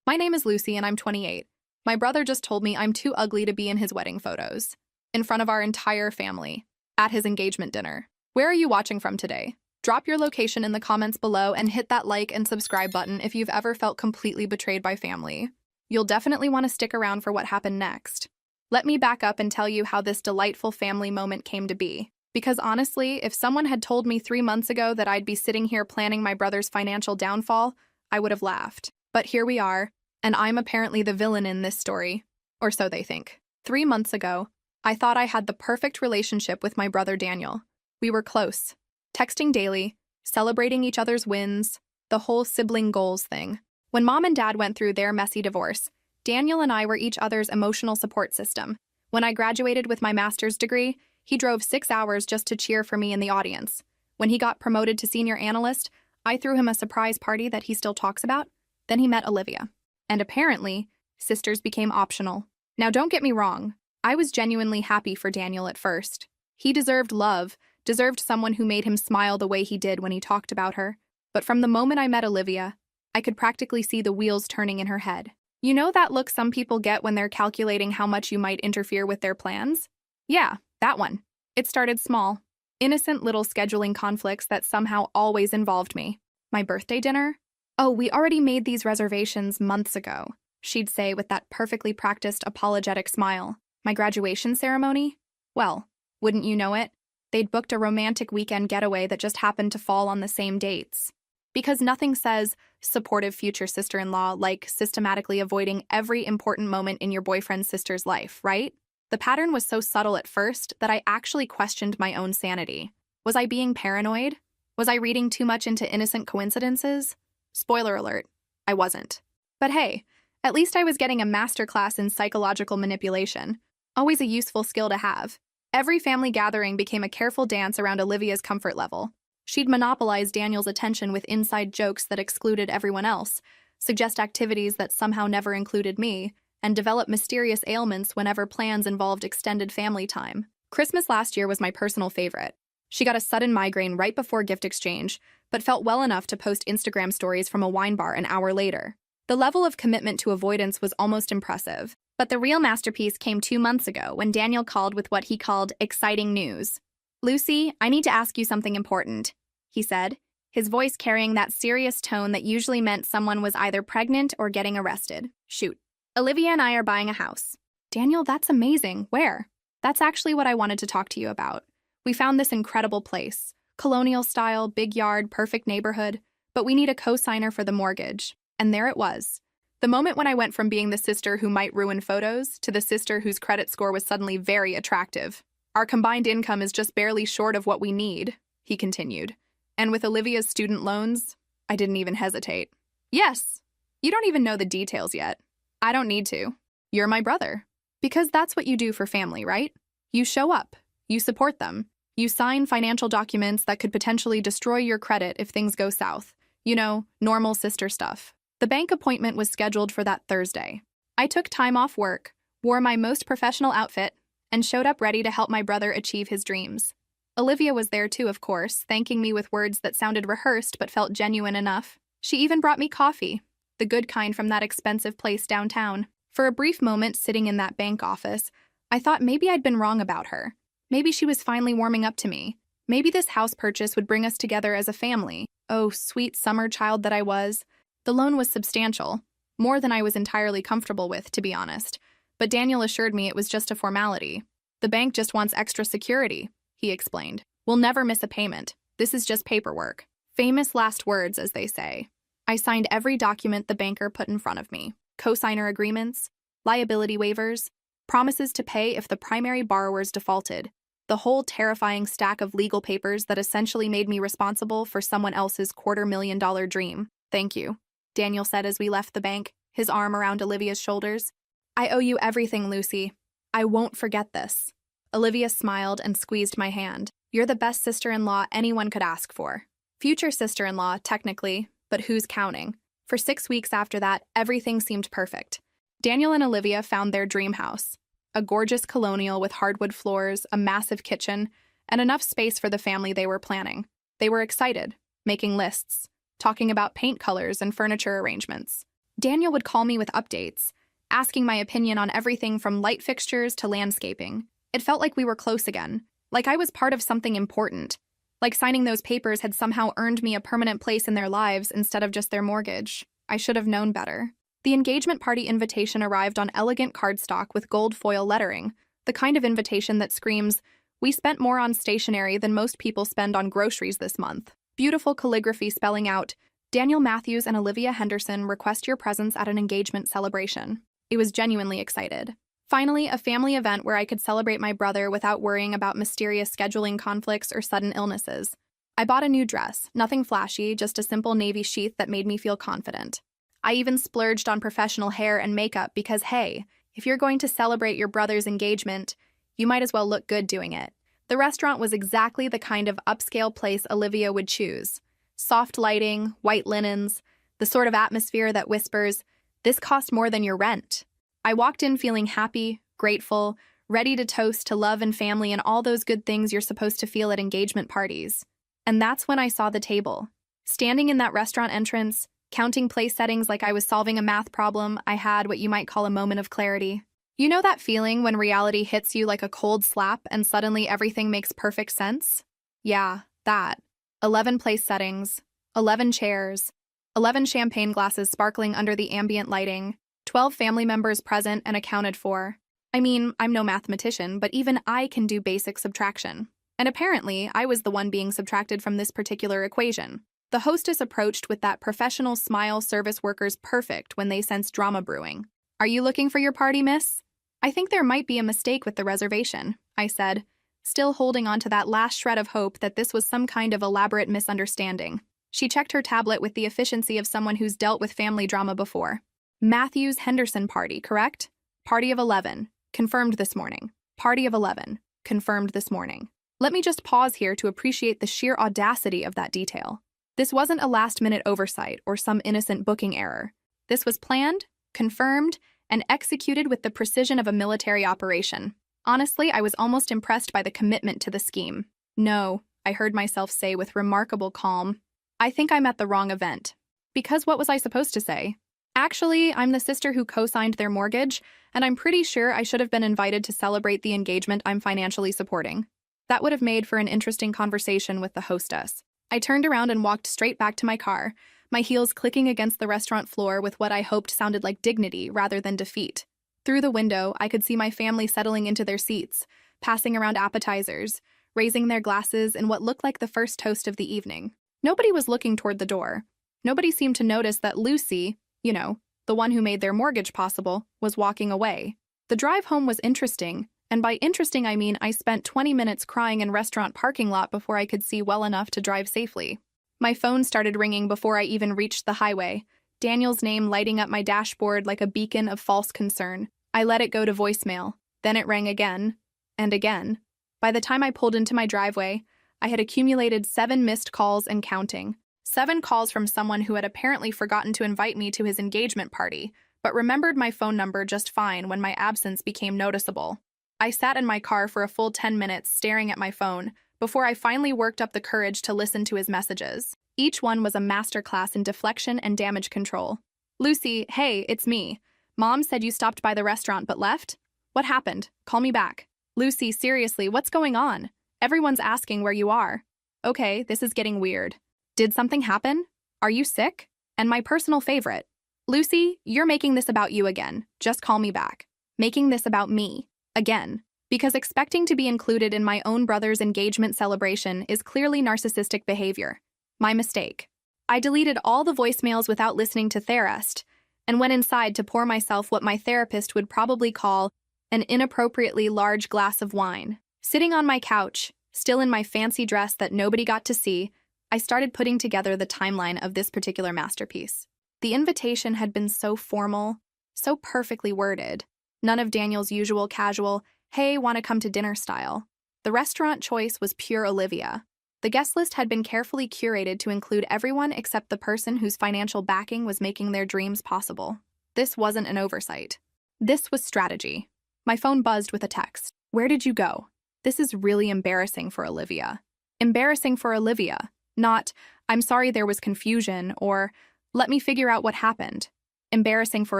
My name is Lucy and I'm 28. My brother just told me I'm too ugly to be in his wedding photos. In front of our entire family. At his engagement dinner. Where are you watching from today? Drop your location in the comments below and hit that like and subscribe button if you've ever felt completely betrayed by family. You'll definitely want to stick around for what happened next. Let me back up and tell you how this delightful family moment came to be. Because honestly, if someone had told me 3 months ago that I'd be sitting here planning my brother's financial downfall, I would have laughed. But here we are, and I'm apparently the villain in this story. Or so they think. 3 months ago, I thought I had the perfect relationship with my brother Daniel. We were close, texting daily, celebrating each other's wins, the whole sibling goals thing. When Mom and Dad went through their messy divorce, Daniel and I were each other's emotional support system. When I graduated with my master's degree, he drove 6 hours just to cheer for me in the audience. When he got promoted to senior analyst, I threw him a surprise party that he still talks about. Then he met Olivia. And apparently, sisters became optional. Now don't get me wrong, I was genuinely happy for Daniel at first. He deserved love, deserved someone who made him smile the way he did when he talked about her. But from the moment I met Olivia, I could practically see the wheels turning in her head. You know that look some people get when they're calculating how much you might interfere with their plans? Yeah, that one. It started small. Innocent little scheduling conflicts that somehow always involved me. My birthday dinner? Oh, we already made these reservations months ago, she'd say with that perfectly practiced apologetic smile. My graduation ceremony? Well, wouldn't you know it? They'd booked a romantic weekend getaway that just happened to fall on the same dates. Because nothing says supportive future sister-in-law like systematically avoiding every important moment in your boyfriend's sister's life, right? The pattern was so subtle at first that I actually questioned my own sanity. Was I being paranoid? Was I reading too much into innocent coincidences? Spoiler alert, I wasn't. But hey, at least I was getting a masterclass in psychological manipulation. Always a useful skill to have. Every family gathering became a careful dance around Olivia's comfort level. She'd monopolize Daniel's attention with inside jokes that excluded everyone else, suggest activities that somehow never included me, and develop mysterious ailments whenever plans involved extended family time. Christmas last year was my personal favorite. She got a sudden migraine right before gift exchange, but felt well enough to post Instagram stories from a wine bar an hour later. The level of commitment to avoidance was almost impressive. But the real masterpiece came 2 months ago when Daniel called with what he called exciting news. "Lucy, I need to ask you something important," he said, his voice carrying that serious tone that usually meant someone was either pregnant or getting arrested. Shoot. "Olivia and I are buying a house." "Daniel, that's amazing. Where?" "That's actually what I wanted to talk to you about. We found this incredible place. Colonial style, big yard, perfect neighborhood. But we need a co-signer for the mortgage." And there it was. The moment when I went from being the sister who might ruin photos to the sister whose credit score was suddenly very attractive. "Our combined income is just barely short of what we need," he continued. "And with Olivia's student loans, I didn't even hesitate." "Yes, you don't even know the details yet." "I don't need to. You're my brother." Because that's what you do for family, right? You show up. You support them. You sign financial documents that could potentially destroy your credit if things go south. You know, normal sister stuff. The bank appointment was scheduled for that Thursday. I took time off work, wore my most professional outfit, and showed up ready to help my brother achieve his dreams. Olivia was there too, of course, thanking me with words that sounded rehearsed but felt genuine enough. She even brought me coffee, the good kind from that expensive place downtown. For a brief moment sitting in that bank office, I thought maybe I'd been wrong about her. Maybe she was finally warming up to me. Maybe this house purchase would bring us together as a family. Oh, sweet summer child that I was. The loan was substantial, more than I was entirely comfortable with, to be honest. But Daniel assured me it was just a formality. "The bank just wants extra security," he explained. "We'll never miss a payment. This is just paperwork." Famous last words, as they say. I signed every document the banker put in front of me. Co-signer agreements, liability waivers, promises to pay if the primary borrowers defaulted. The whole terrifying stack of legal papers that essentially made me responsible for someone else's $250,000 dream. "Thank you," Daniel said as we left the bank, his arm around Olivia's shoulders. "I owe you everything, Lucy. I won't forget this." Olivia smiled and squeezed my hand. "You're the best sister-in-law anyone could ask for." Future sister-in-law, technically, but who's counting? For 6 weeks after that, everything seemed perfect. Daniel and Olivia found their dream house. A gorgeous colonial with hardwood floors, a massive kitchen, and enough space for the family they were planning. They were excited, making lists, talking about paint colors and furniture arrangements. Daniel would call me with updates, asking my opinion on everything from light fixtures to landscaping. It felt like we were close again, like I was part of something important, like signing those papers had somehow earned me a permanent place in their lives instead of just their mortgage. I should have known better. The engagement party invitation arrived on elegant cardstock with gold foil lettering, the kind of invitation that screams, "We spent more on stationery than most people spend on groceries this month." Beautiful calligraphy spelling out, "Daniel Matthews and Olivia Henderson request your presence at an engagement celebration." It was genuinely excited. Finally, a family event where I could celebrate my brother without worrying about mysterious scheduling conflicts or sudden illnesses. I bought a new dress, nothing flashy, just a simple navy sheath that made me feel confident. I even splurged on professional hair and makeup because, hey, if you're going to celebrate your brother's engagement, you might as well look good doing it. The restaurant was exactly the kind of upscale place Olivia would choose. Soft lighting, white linens, the sort of atmosphere that whispers, "This cost more than your rent." I walked in feeling happy, grateful, ready to toast to love and family and all those good things you're supposed to feel at engagement parties. And that's when I saw the table. Standing in that restaurant entrance, counting place settings like I was solving a math problem, I had what you might call a moment of clarity. You know that feeling when reality hits you like a cold slap and suddenly everything makes perfect sense? Yeah, that. 11 place settings, 11 chairs, 11 champagne glasses sparkling under the ambient lighting, 12 family members present and accounted for. I mean, I'm no mathematician, but even I can do basic subtraction. And apparently, I was the one being subtracted from this particular equation. The hostess approached with that professional smile service workers perfect when they sense drama brewing. "Are you looking for your party, miss?" "I think there might be a mistake with the reservation," I said, still holding on to that last shred of hope that this was some kind of elaborate misunderstanding. She checked her tablet with the efficiency of someone who's dealt with family drama before. "Matthews Henderson party, correct? Party of 11. Confirmed this morning. Party of 11. Confirmed this morning." Let me just pause here to appreciate the sheer audacity of that detail. This wasn't a last-minute oversight or some innocent booking error. This was planned, confirmed, and executed with the precision of a military operation. Honestly, I was almost impressed by the commitment to the scheme. "No," I heard myself say with remarkable calm. "I think I'm at the wrong event." Because what was I supposed to say? "Actually, I'm the sister who co-signed their mortgage, and I'm pretty sure I should have been invited to celebrate the engagement I'm financially supporting." That would have made for an interesting conversation with the hostess. I turned around and walked straight back to my car, my heels clicking against the restaurant floor with what I hoped sounded like dignity rather than defeat. Through the window, I could see my family settling into their seats, passing around appetizers, raising their glasses in what looked like the first toast of the evening. Nobody was looking toward the door. Nobody seemed to notice that Lucy, the one who made their mortgage possible, was walking away. The drive home was interesting, and by interesting I mean I spent 20 minutes crying in restaurant parking lot before I could see well enough to drive safely. My phone started ringing before I even reached the highway, Daniel's name lighting up my dashboard like a beacon of false concern. I let it go to voicemail. Then it rang again, and again. By the time I pulled into my driveway, I had accumulated 7 missed calls and counting. 7 calls from someone who had apparently forgotten to invite me to his engagement party, but remembered my phone number just fine when my absence became noticeable. I sat in my car for a full 10 minutes staring at my phone before I finally worked up the courage to listen to his messages. Each one was a masterclass in deflection and damage control. "Lucy, hey, it's me. Mom said you stopped by the restaurant but left? What happened? Call me back." "Lucy, seriously, what's going on? Everyone's asking where you are." "Okay, this is getting weird. Did something happen? Are you sick?" And my personal favorite, "Lucy, you're making this about you again. Just call me back." Making this about me. Again. Because expecting to be included in my own brother's engagement celebration is clearly narcissistic behavior. My mistake. I deleted all the voicemails without listening to Therest, and went inside to pour myself what my therapist would probably call an inappropriately large glass of wine. Sitting on my couch, still in my fancy dress that nobody got to see, I started putting together the timeline of this particular masterpiece. The invitation had been so formal, so perfectly worded. None of Daniel's usual casual, "Hey, wanna come to dinner" style. The restaurant choice was pure Olivia. The guest list had been carefully curated to include everyone except the person whose financial backing was making their dreams possible. This wasn't an oversight. This was strategy. My phone buzzed with a text. "Where did you go?" This is really embarrassing for Olivia. Embarrassing for Olivia. Not, "I'm sorry there was confusion," or "let me figure out what happened." Embarrassing for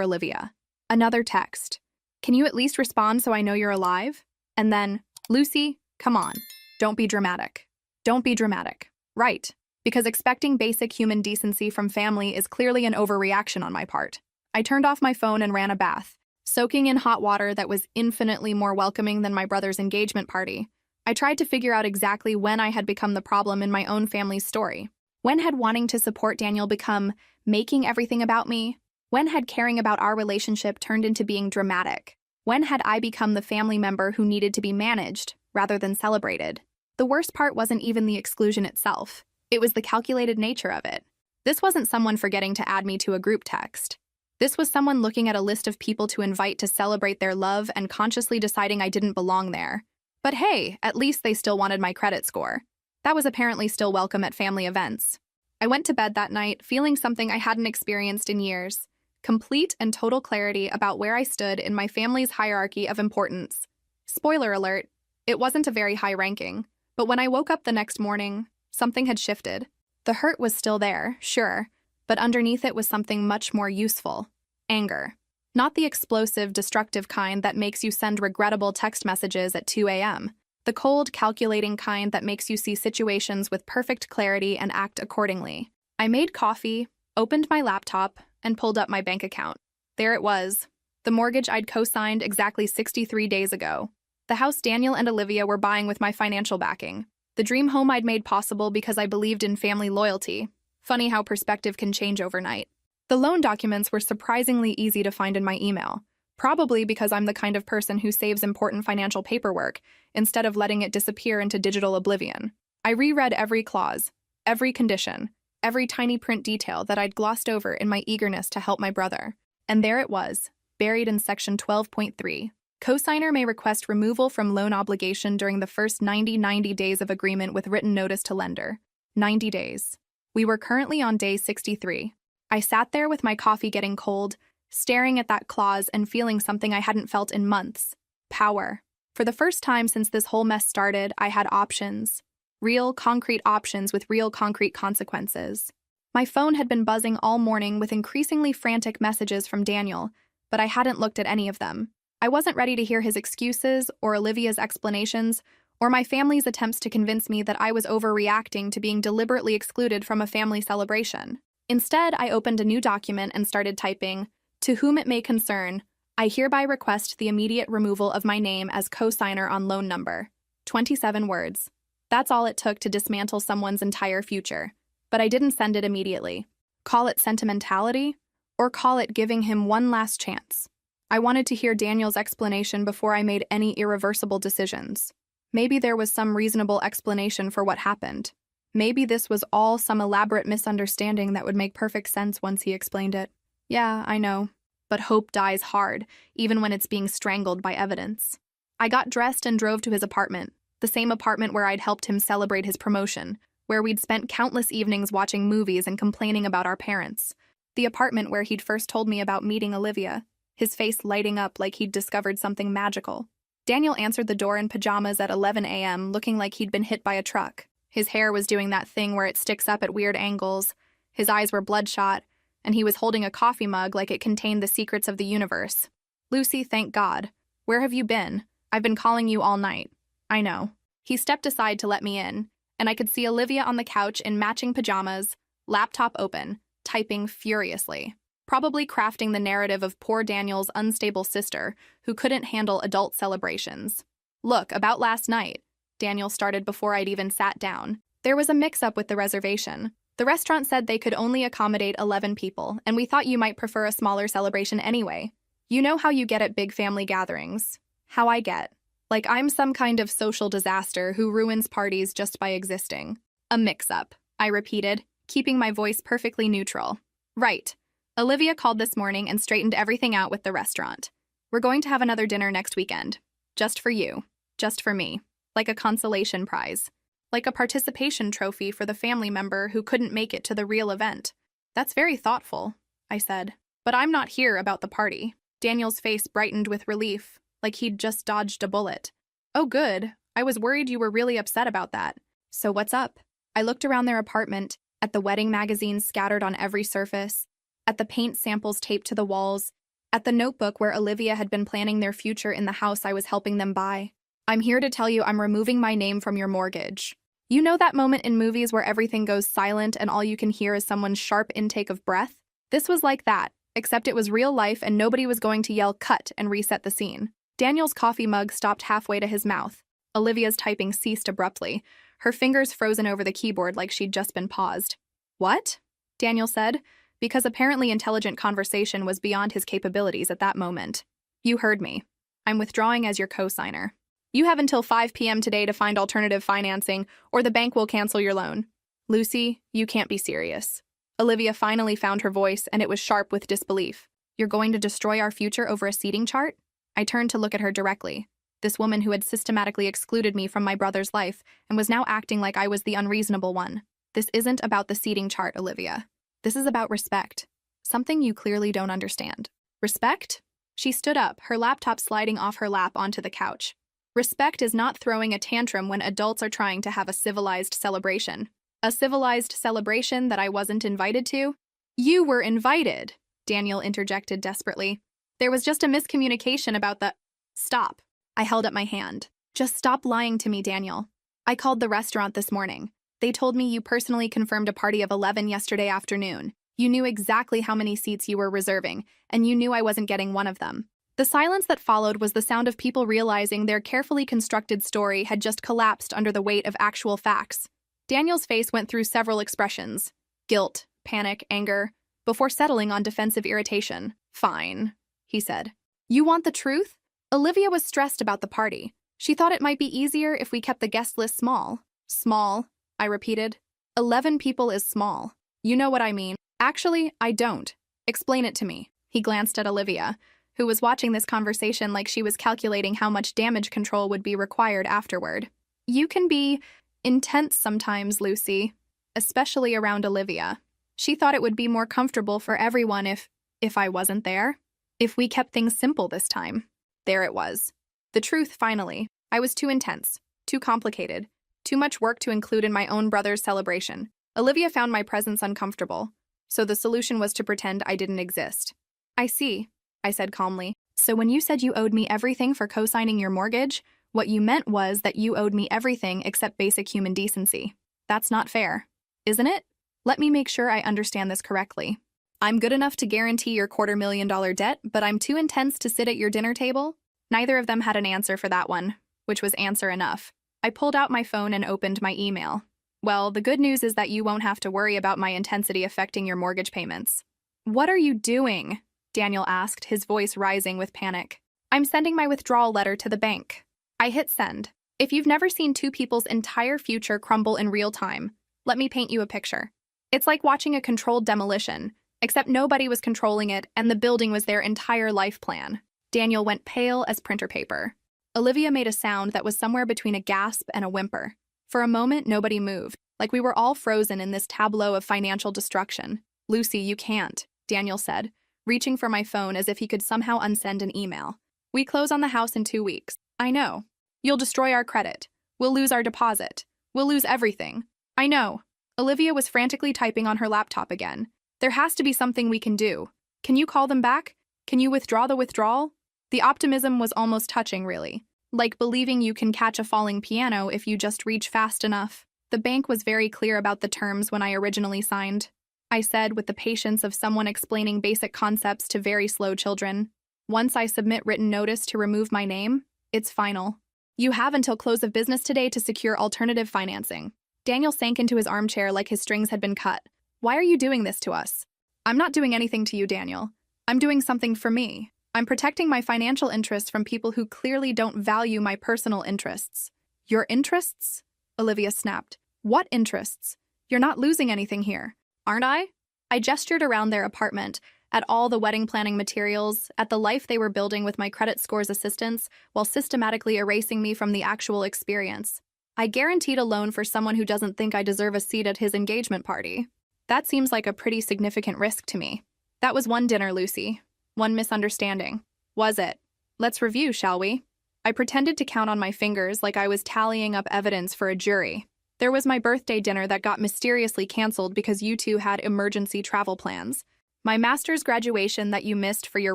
Olivia. Another text. Can you at least respond so I know you're alive? And then, Lucy, come on. Don't be dramatic. Don't be dramatic. Right. Because expecting basic human decency from family is clearly an overreaction on my part. I turned off my phone and ran a bath, soaking in hot water that was infinitely more welcoming than my brother's engagement party. I tried to figure out exactly when I had become the problem in my own family's story. When had wanting to support Daniel become making everything about me? When had caring about our relationship turned into being dramatic? When had I become the family member who needed to be managed rather than celebrated? The worst part wasn't even the exclusion itself. It was the calculated nature of it. This wasn't someone forgetting to add me to a group text. This was someone looking at a list of people to invite to celebrate their love and consciously deciding I didn't belong there. But hey, at least they still wanted my credit score. That was apparently still welcome at family events. I went to bed that night feeling something I hadn't experienced in years. Complete and total clarity about where I stood in my family's hierarchy of importance. Spoiler alert, it wasn't a very high ranking, but when I woke up the next morning, something had shifted. The hurt was still there, sure, but underneath it was something much more useful. Anger. Not the explosive, destructive kind that makes you send regrettable text messages at 2 a.m. The cold, calculating kind that makes you see situations with perfect clarity and act accordingly. I made coffee, opened my laptop, and pulled up my bank account. There it was. The mortgage I'd co-signed exactly 63 days ago. The house Daniel and Olivia were buying with my financial backing. The dream home I'd made possible because I believed in family loyalty. Funny how perspective can change overnight. The loan documents were surprisingly easy to find in my email, probably because I'm the kind of person who saves important financial paperwork instead of letting it disappear into digital oblivion. I reread every clause, every condition, every tiny print detail that I'd glossed over in my eagerness to help my brother. And there it was, buried in section 12.3. Cosigner may request removal from loan obligation during the first 90 days of agreement with written notice to lender. 90 days. We were currently on day 63. I sat there with my coffee getting cold, staring at that clause and feeling something I hadn't felt in months. Power. For the first time since this whole mess started, I had options. Real, concrete options with real, concrete consequences. My phone had been buzzing all morning with increasingly frantic messages from Daniel, but I hadn't looked at any of them. I wasn't ready to hear his excuses or Olivia's explanations or my family's attempts to convince me that I was overreacting to being deliberately excluded from a family celebration. Instead, I opened a new document and started typing, "To whom it may concern, I hereby request the immediate removal of my name as co-signer on loan number." 27 words. That's all it took to dismantle someone's entire future. But I didn't send it immediately. Call it sentimentality, or call it giving him one last chance. I wanted to hear Daniel's explanation before I made any irreversible decisions. Maybe there was some reasonable explanation for what happened. Maybe this was all some elaborate misunderstanding that would make perfect sense once he explained it. Yeah, I know. But hope dies hard, even when it's being strangled by evidence. I got dressed and drove to his apartment, the same apartment where I'd helped him celebrate his promotion, where we'd spent countless evenings watching movies and complaining about our parents. The apartment where he'd first told me about meeting Olivia, his face lighting up like he'd discovered something magical. Daniel answered the door in pajamas at 11 a.m., looking like he'd been hit by a truck. His hair was doing that thing where it sticks up at weird angles, his eyes were bloodshot, and he was holding a coffee mug like it contained the secrets of the universe. "Lucy, thank God. Where have you been? I've been calling you all night." "I know." He stepped aside to let me in, and I could see Olivia on the couch in matching pajamas, laptop open, typing furiously, probably crafting the narrative of poor Daniel's unstable sister who couldn't handle adult celebrations. "Look, about last night," Daniel started before I'd even sat down. "There was a mix-up with the reservation. The restaurant said they could only accommodate 11 people, and we thought you might prefer a smaller celebration anyway. You know how you get at big family gatherings. How I get. Like I'm some kind of social disaster who ruins parties just by existing." "A mix-up," I repeated, keeping my voice perfectly neutral. "Right. Olivia called this morning and straightened everything out with the restaurant. We're going to have another dinner next weekend. Just for you. Just for me. Like a consolation prize. Like a participation trophy for the family member who couldn't make it to the real event." "That's very thoughtful," I said. "But I'm not here about the party." Daniel's face brightened with relief, like he'd just dodged a bullet. "Oh, good. I was worried you were really upset about that. So what's up?" I looked around their apartment, at the wedding magazines scattered on every surface, at the paint samples taped to the walls, at the notebook where Olivia had been planning their future in the house I was helping them buy. I'm here to tell you I'm removing my name from your mortgage. You know that moment in movies where everything goes silent and all you can hear is someone's sharp intake of breath? This was like that, except it was real life and nobody was going to yell cut and reset the scene. Daniel's coffee mug stopped halfway to his mouth. Olivia's typing ceased abruptly, her fingers frozen over the keyboard like she'd just been paused. What? Daniel said, because apparently intelligent conversation was beyond his capabilities at that moment. You heard me. I'm withdrawing as your co-signer. You have until 5 p.m. today to find alternative financing, or the bank will cancel your loan. Lucy, you can't be serious. Olivia finally found her voice, and it was sharp with disbelief. You're going to destroy our future over a seating chart? I turned to look at her directly. This woman who had systematically excluded me from my brother's life and was now acting like I was the unreasonable one. This isn't about the seating chart, Olivia. This is about respect. Something you clearly don't understand. Respect? She stood up, her laptop sliding off her lap onto the couch. Respect is not throwing a tantrum when adults are trying to have a civilized celebration. A civilized celebration that I wasn't invited to? You were invited, Daniel interjected desperately. There was just a miscommunication about the— Stop. I held up my hand. Just stop lying to me, Daniel. I called the restaurant this morning. They told me you personally confirmed a party of 11 yesterday afternoon. You knew exactly how many seats you were reserving, and you knew I wasn't getting one of them. The silence that followed was the sound of people realizing their carefully constructed story had just collapsed under the weight of actual facts. Daniel's face went through several expressions: guilt, panic, anger, before settling on defensive irritation. Fine, he said. You want the truth? Olivia was stressed about the party. She thought it might be easier if we kept the guest list small. Small, I repeated. 11 people is small. You know what I mean. Actually, I don't. Explain it to me. He glanced at Olivia, who was watching this conversation like she was calculating how much damage control would be required afterward. You can be intense sometimes, Lucy, especially around Olivia. She thought it would be more comfortable for everyone if I wasn't there, if we kept things simple this time. There it was. The truth, finally. I was too intense, too complicated, too much work to include in my own brother's celebration. Olivia found my presence uncomfortable, so the solution was to pretend I didn't exist. I see, I said calmly. So when you said you owed me everything for co-signing your mortgage, what you meant was that you owed me everything except basic human decency. That's not fair, isn't it? Let me make sure I understand this correctly. I'm good enough to guarantee your $250,000 debt, but I'm too intense to sit at your dinner table? Neither of them had an answer for that one, which was answer enough. I pulled out my phone and opened my email. Well, the good news is that you won't have to worry about my intensity affecting your mortgage payments. What are you doing? Daniel asked, his voice rising with panic. I'm sending my withdrawal letter to the bank. I hit send. If you've never seen two people's entire future crumble in real time, let me paint you a picture. It's like watching a controlled demolition, except nobody was controlling it and the building was their entire life plan. Daniel went pale as printer paper. Olivia made a sound that was somewhere between a gasp and a whimper. For a moment, nobody moved, like we were all frozen in this tableau of financial destruction. Lucy, you can't, Daniel said, reaching for my phone as if he could somehow unsend an email. We close on the house in 2 weeks. I know. You'll destroy our credit. We'll lose our deposit. We'll lose everything. I know. Olivia was frantically typing on her laptop again. There has to be something we can do. Can you call them back? Can you withdraw the withdrawal? The optimism was almost touching, really. Like believing you can catch a falling piano if you just reach fast enough. The bank was very clear about the terms when I originally signed. I said with the patience of someone explaining basic concepts to very slow children. Once I submit written notice to remove my name, it's final. You have until close of business today to secure alternative financing. Daniel sank into his armchair like his strings had been cut. Why are you doing this to us? I'm not doing anything to you, Daniel. I'm doing something for me. I'm protecting my financial interests from people who clearly don't value my personal interests. Your interests? Olivia snapped. What interests? You're not losing anything here, aren't I? I gestured around their apartment, at all the wedding planning materials, at the life they were building with my credit score's assistance, while systematically erasing me from the actual experience. I guaranteed a loan for someone who doesn't think I deserve a seat at his engagement party. That seems like a pretty significant risk to me. That was one dinner, Lucy. One misunderstanding. Was it? Let's review, shall we? I pretended to count on my fingers like I was tallying up evidence for a jury. There was my birthday dinner that got mysteriously canceled because you two had emergency travel plans. My master's graduation that you missed for your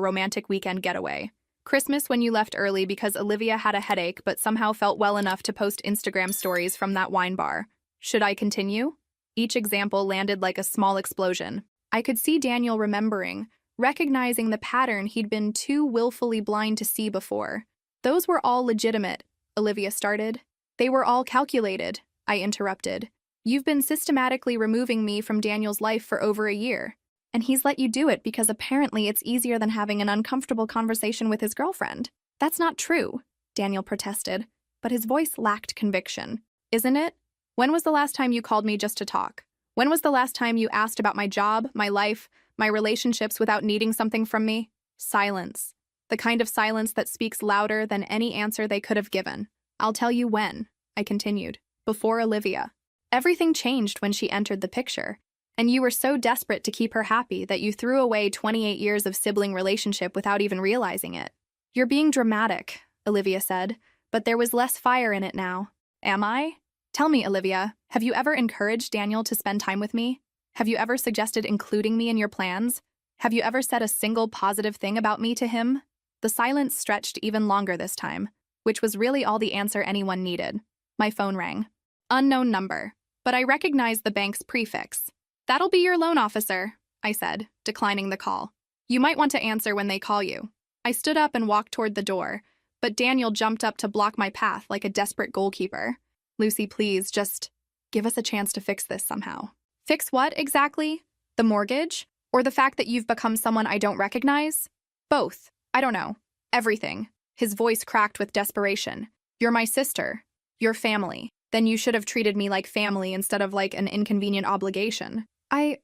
romantic weekend getaway. Christmas when you left early because Olivia had a headache but somehow felt well enough to post Instagram stories from that wine bar. Should I continue? Each example landed like a small explosion. I could see Daniel remembering, recognizing the pattern he'd been too willfully blind to see before. Those were all legitimate, Olivia started. They were all calculated, I interrupted. You've been systematically removing me from Daniel's life for over a year. And he's let you do it because apparently it's easier than having an uncomfortable conversation with his girlfriend. That's not true, Daniel protested, but his voice lacked conviction. Isn't it? When was the last time you called me just to talk? When was the last time you asked about my job, my life, my relationships without needing something from me? Silence. The kind of silence that speaks louder than any answer they could have given. I'll tell you when, I continued. Before Olivia. Everything changed when she entered the picture. And you were so desperate to keep her happy that you threw away 28 years of sibling relationship without even realizing it. You're being dramatic, Olivia said, but there was less fire in it now. Am I? Tell me, Olivia, have you ever encouraged Daniel to spend time with me? Have you ever suggested including me in your plans? Have you ever said a single positive thing about me to him? The silence stretched even longer this time, which was really all the answer anyone needed. My phone rang. Unknown number, but I recognized the bank's prefix. That'll be your loan officer, I said, declining the call. You might want to answer when they call you. I stood up and walked toward the door, but Daniel jumped up to block my path like a desperate goalkeeper. Lucy, please, just give us a chance to fix this somehow. Fix what, exactly? The mortgage? Or the fact that you've become someone I don't recognize? Both. I don't know. Everything. His voice cracked with desperation. You're my sister. You're family. Then you should have treated me like family instead of like an inconvenient obligation. I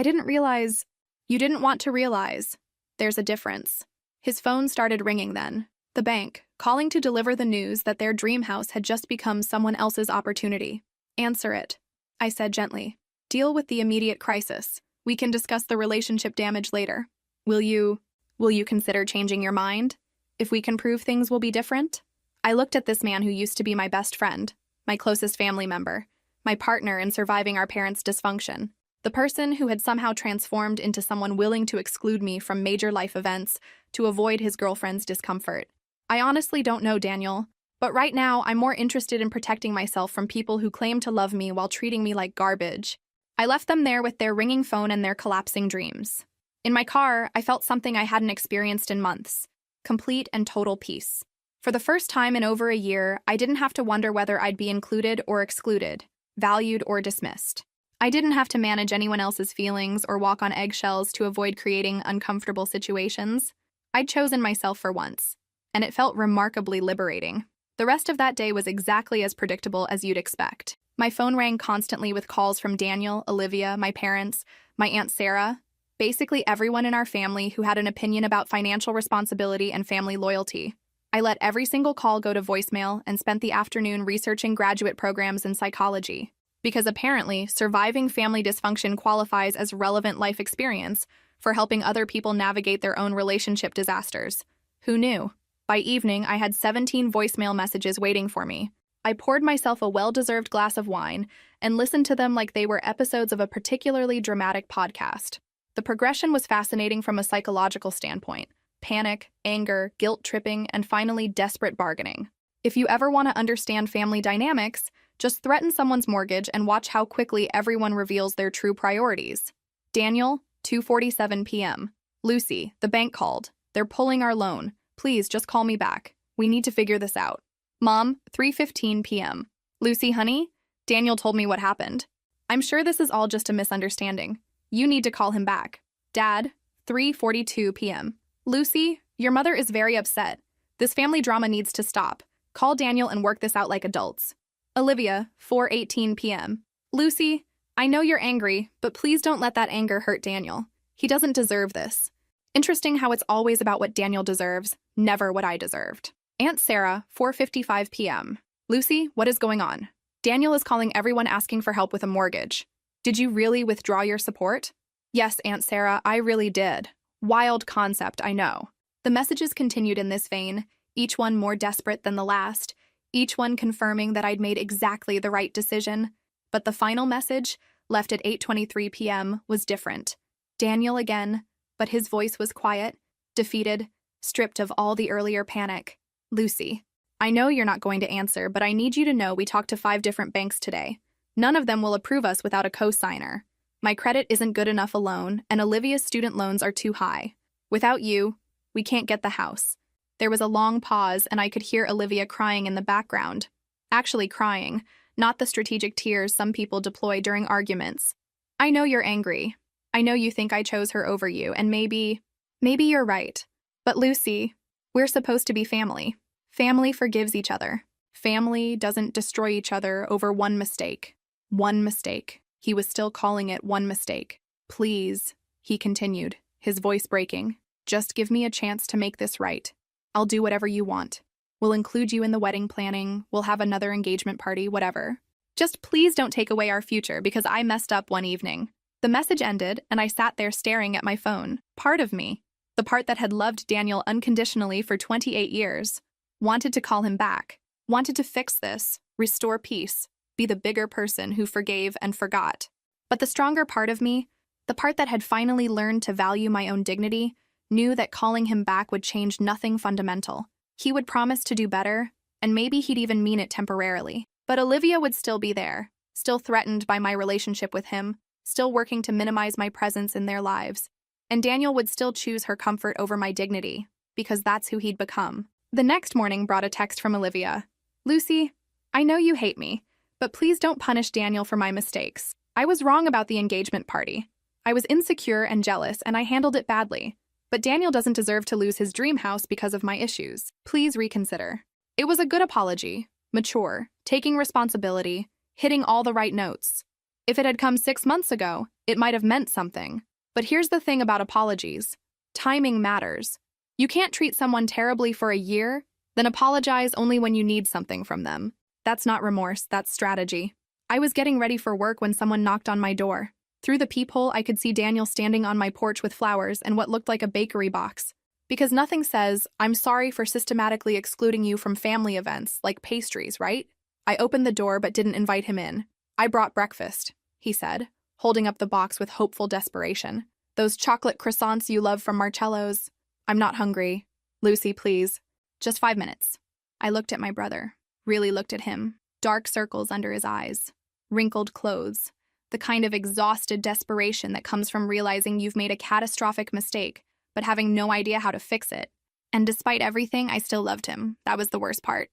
didn't realize. You didn't want to realize. There's a difference. His phone started ringing then. The bank, calling to deliver the news that their dream house had just become someone else's opportunity. Answer it, I said gently. Deal with the immediate crisis. We can discuss the relationship damage later. Will you consider changing your mind? If we can prove things will be different? I looked at this man who used to be my best friend, my closest family member, my partner in surviving our parents' dysfunction. The person who had somehow transformed into someone willing to exclude me from major life events to avoid his girlfriend's discomfort. I honestly don't know, Daniel, but right now I'm more interested in protecting myself from people who claim to love me while treating me like garbage. I left them there with their ringing phone and their collapsing dreams. In my car, I felt something I hadn't experienced in months. Complete and total peace. For the first time in over a year, I didn't have to wonder whether I'd be included or excluded, valued or dismissed. I didn't have to manage anyone else's feelings or walk on eggshells to avoid creating uncomfortable situations. I'd chosen myself for once, and it felt remarkably liberating. The rest of that day was exactly as predictable as you'd expect. My phone rang constantly with calls from Daniel, Olivia, my parents, my Aunt Sarah, basically everyone in our family who had an opinion about financial responsibility and family loyalty. I let every single call go to voicemail and spent the afternoon researching graduate programs in psychology. Because apparently, surviving family dysfunction qualifies as relevant life experience for helping other people navigate their own relationship disasters. Who knew? By evening, I had 17 voicemail messages waiting for me. I poured myself a well-deserved glass of wine and listened to them like they were episodes of a particularly dramatic podcast. The progression was fascinating from a psychological standpoint. Panic, anger, guilt-tripping, and finally desperate bargaining. If you ever want to understand family dynamics, just threaten someone's mortgage and watch how quickly everyone reveals their true priorities. Daniel, 2:47 p.m. Lucy, the bank called. They're pulling our loan. Please just call me back. We need to figure this out. Mom, 3:15 p.m. Lucy, honey, Daniel told me what happened. I'm sure this is all just a misunderstanding. You need to call him back. Dad, 3:42 p.m. Lucy, your mother is very upset. This family drama needs to stop. Call Daniel and work this out like adults. Olivia, 4:18 p.m. Lucy, I know you're angry, but please don't let that anger hurt Daniel. He doesn't deserve this. Interesting how it's always about what Daniel deserves, never what I deserved. Aunt Sarah, 4:55 p.m. Lucy, what is going on? Daniel is calling everyone asking for help with a mortgage. Did you really withdraw your support? Yes, Aunt Sarah, I really did. Wild concept, I know. The messages continued in this vein, each one more desperate than the last, each one confirming that I'd made exactly the right decision. But the final message, left at 8:23 p.m., was different. Daniel again, but his voice was quiet, defeated, stripped of all the earlier panic. Lucy, I know you're not going to answer, but I need you to know we talked to 5 different banks today. None of them will approve us without a co-signer. My credit isn't good enough alone, and Olivia's student loans are too high. Without you, we can't get the house. There was a long pause, and I could hear Olivia crying in the background. Actually crying, not the strategic tears some people deploy during arguments. I know you're angry. I know you think I chose her over you, and maybe you're right. But Lucy, we're supposed to be family. Family forgives each other. Family doesn't destroy each other over one mistake. One mistake. He was still calling it one mistake. Please, he continued, his voice breaking. Just give me a chance to make this right. I'll do whatever you want. We'll include you in the wedding planning. We'll have another engagement party, whatever. Just please don't take away our future because I messed up one evening. The message ended, and I sat there staring at my phone. Part of me, the part that had loved Daniel unconditionally for 28 years, wanted to call him back, wanted to fix this, restore peace, be the bigger person who forgave and forgot. But the stronger part of me, the part that had finally learned to value my own dignity, knew that calling him back would change nothing fundamental. He would promise to do better, and maybe he'd even mean it temporarily. But Olivia would still be there, still threatened by my relationship with him, still working to minimize my presence in their lives. And Daniel would still choose her comfort over my dignity, because that's who he'd become. The next morning brought a text from Olivia. Lucy, I know you hate me, but please don't punish Daniel for my mistakes. I was wrong about the engagement party. I was insecure and jealous, and I handled it badly. But Daniel doesn't deserve to lose his dream house because of my issues. Please reconsider. It was a good apology, mature, taking responsibility, hitting all the right notes. If it had come 6 months ago, it might have meant something. But here's the thing about apologies. Timing matters. You can't treat someone terribly for a year, then apologize only when you need something from them. That's not remorse, that's strategy. I was getting ready for work when someone knocked on my door. Through the peephole, I could see Daniel standing on my porch with flowers and what looked like a bakery box. Because nothing says, I'm sorry for systematically excluding you from family events, like pastries, right? I opened the door but didn't invite him in. I brought breakfast, he said, holding up the box with hopeful desperation. Those chocolate croissants you love from Marcello's. I'm not hungry. Lucy, please. Just 5 minutes. I looked at my brother, really looked at him. Dark circles under his eyes, wrinkled clothes, the kind of exhausted desperation that comes from realizing you've made a catastrophic mistake, but having no idea how to fix it. And despite everything, I still loved him. That was the worst part.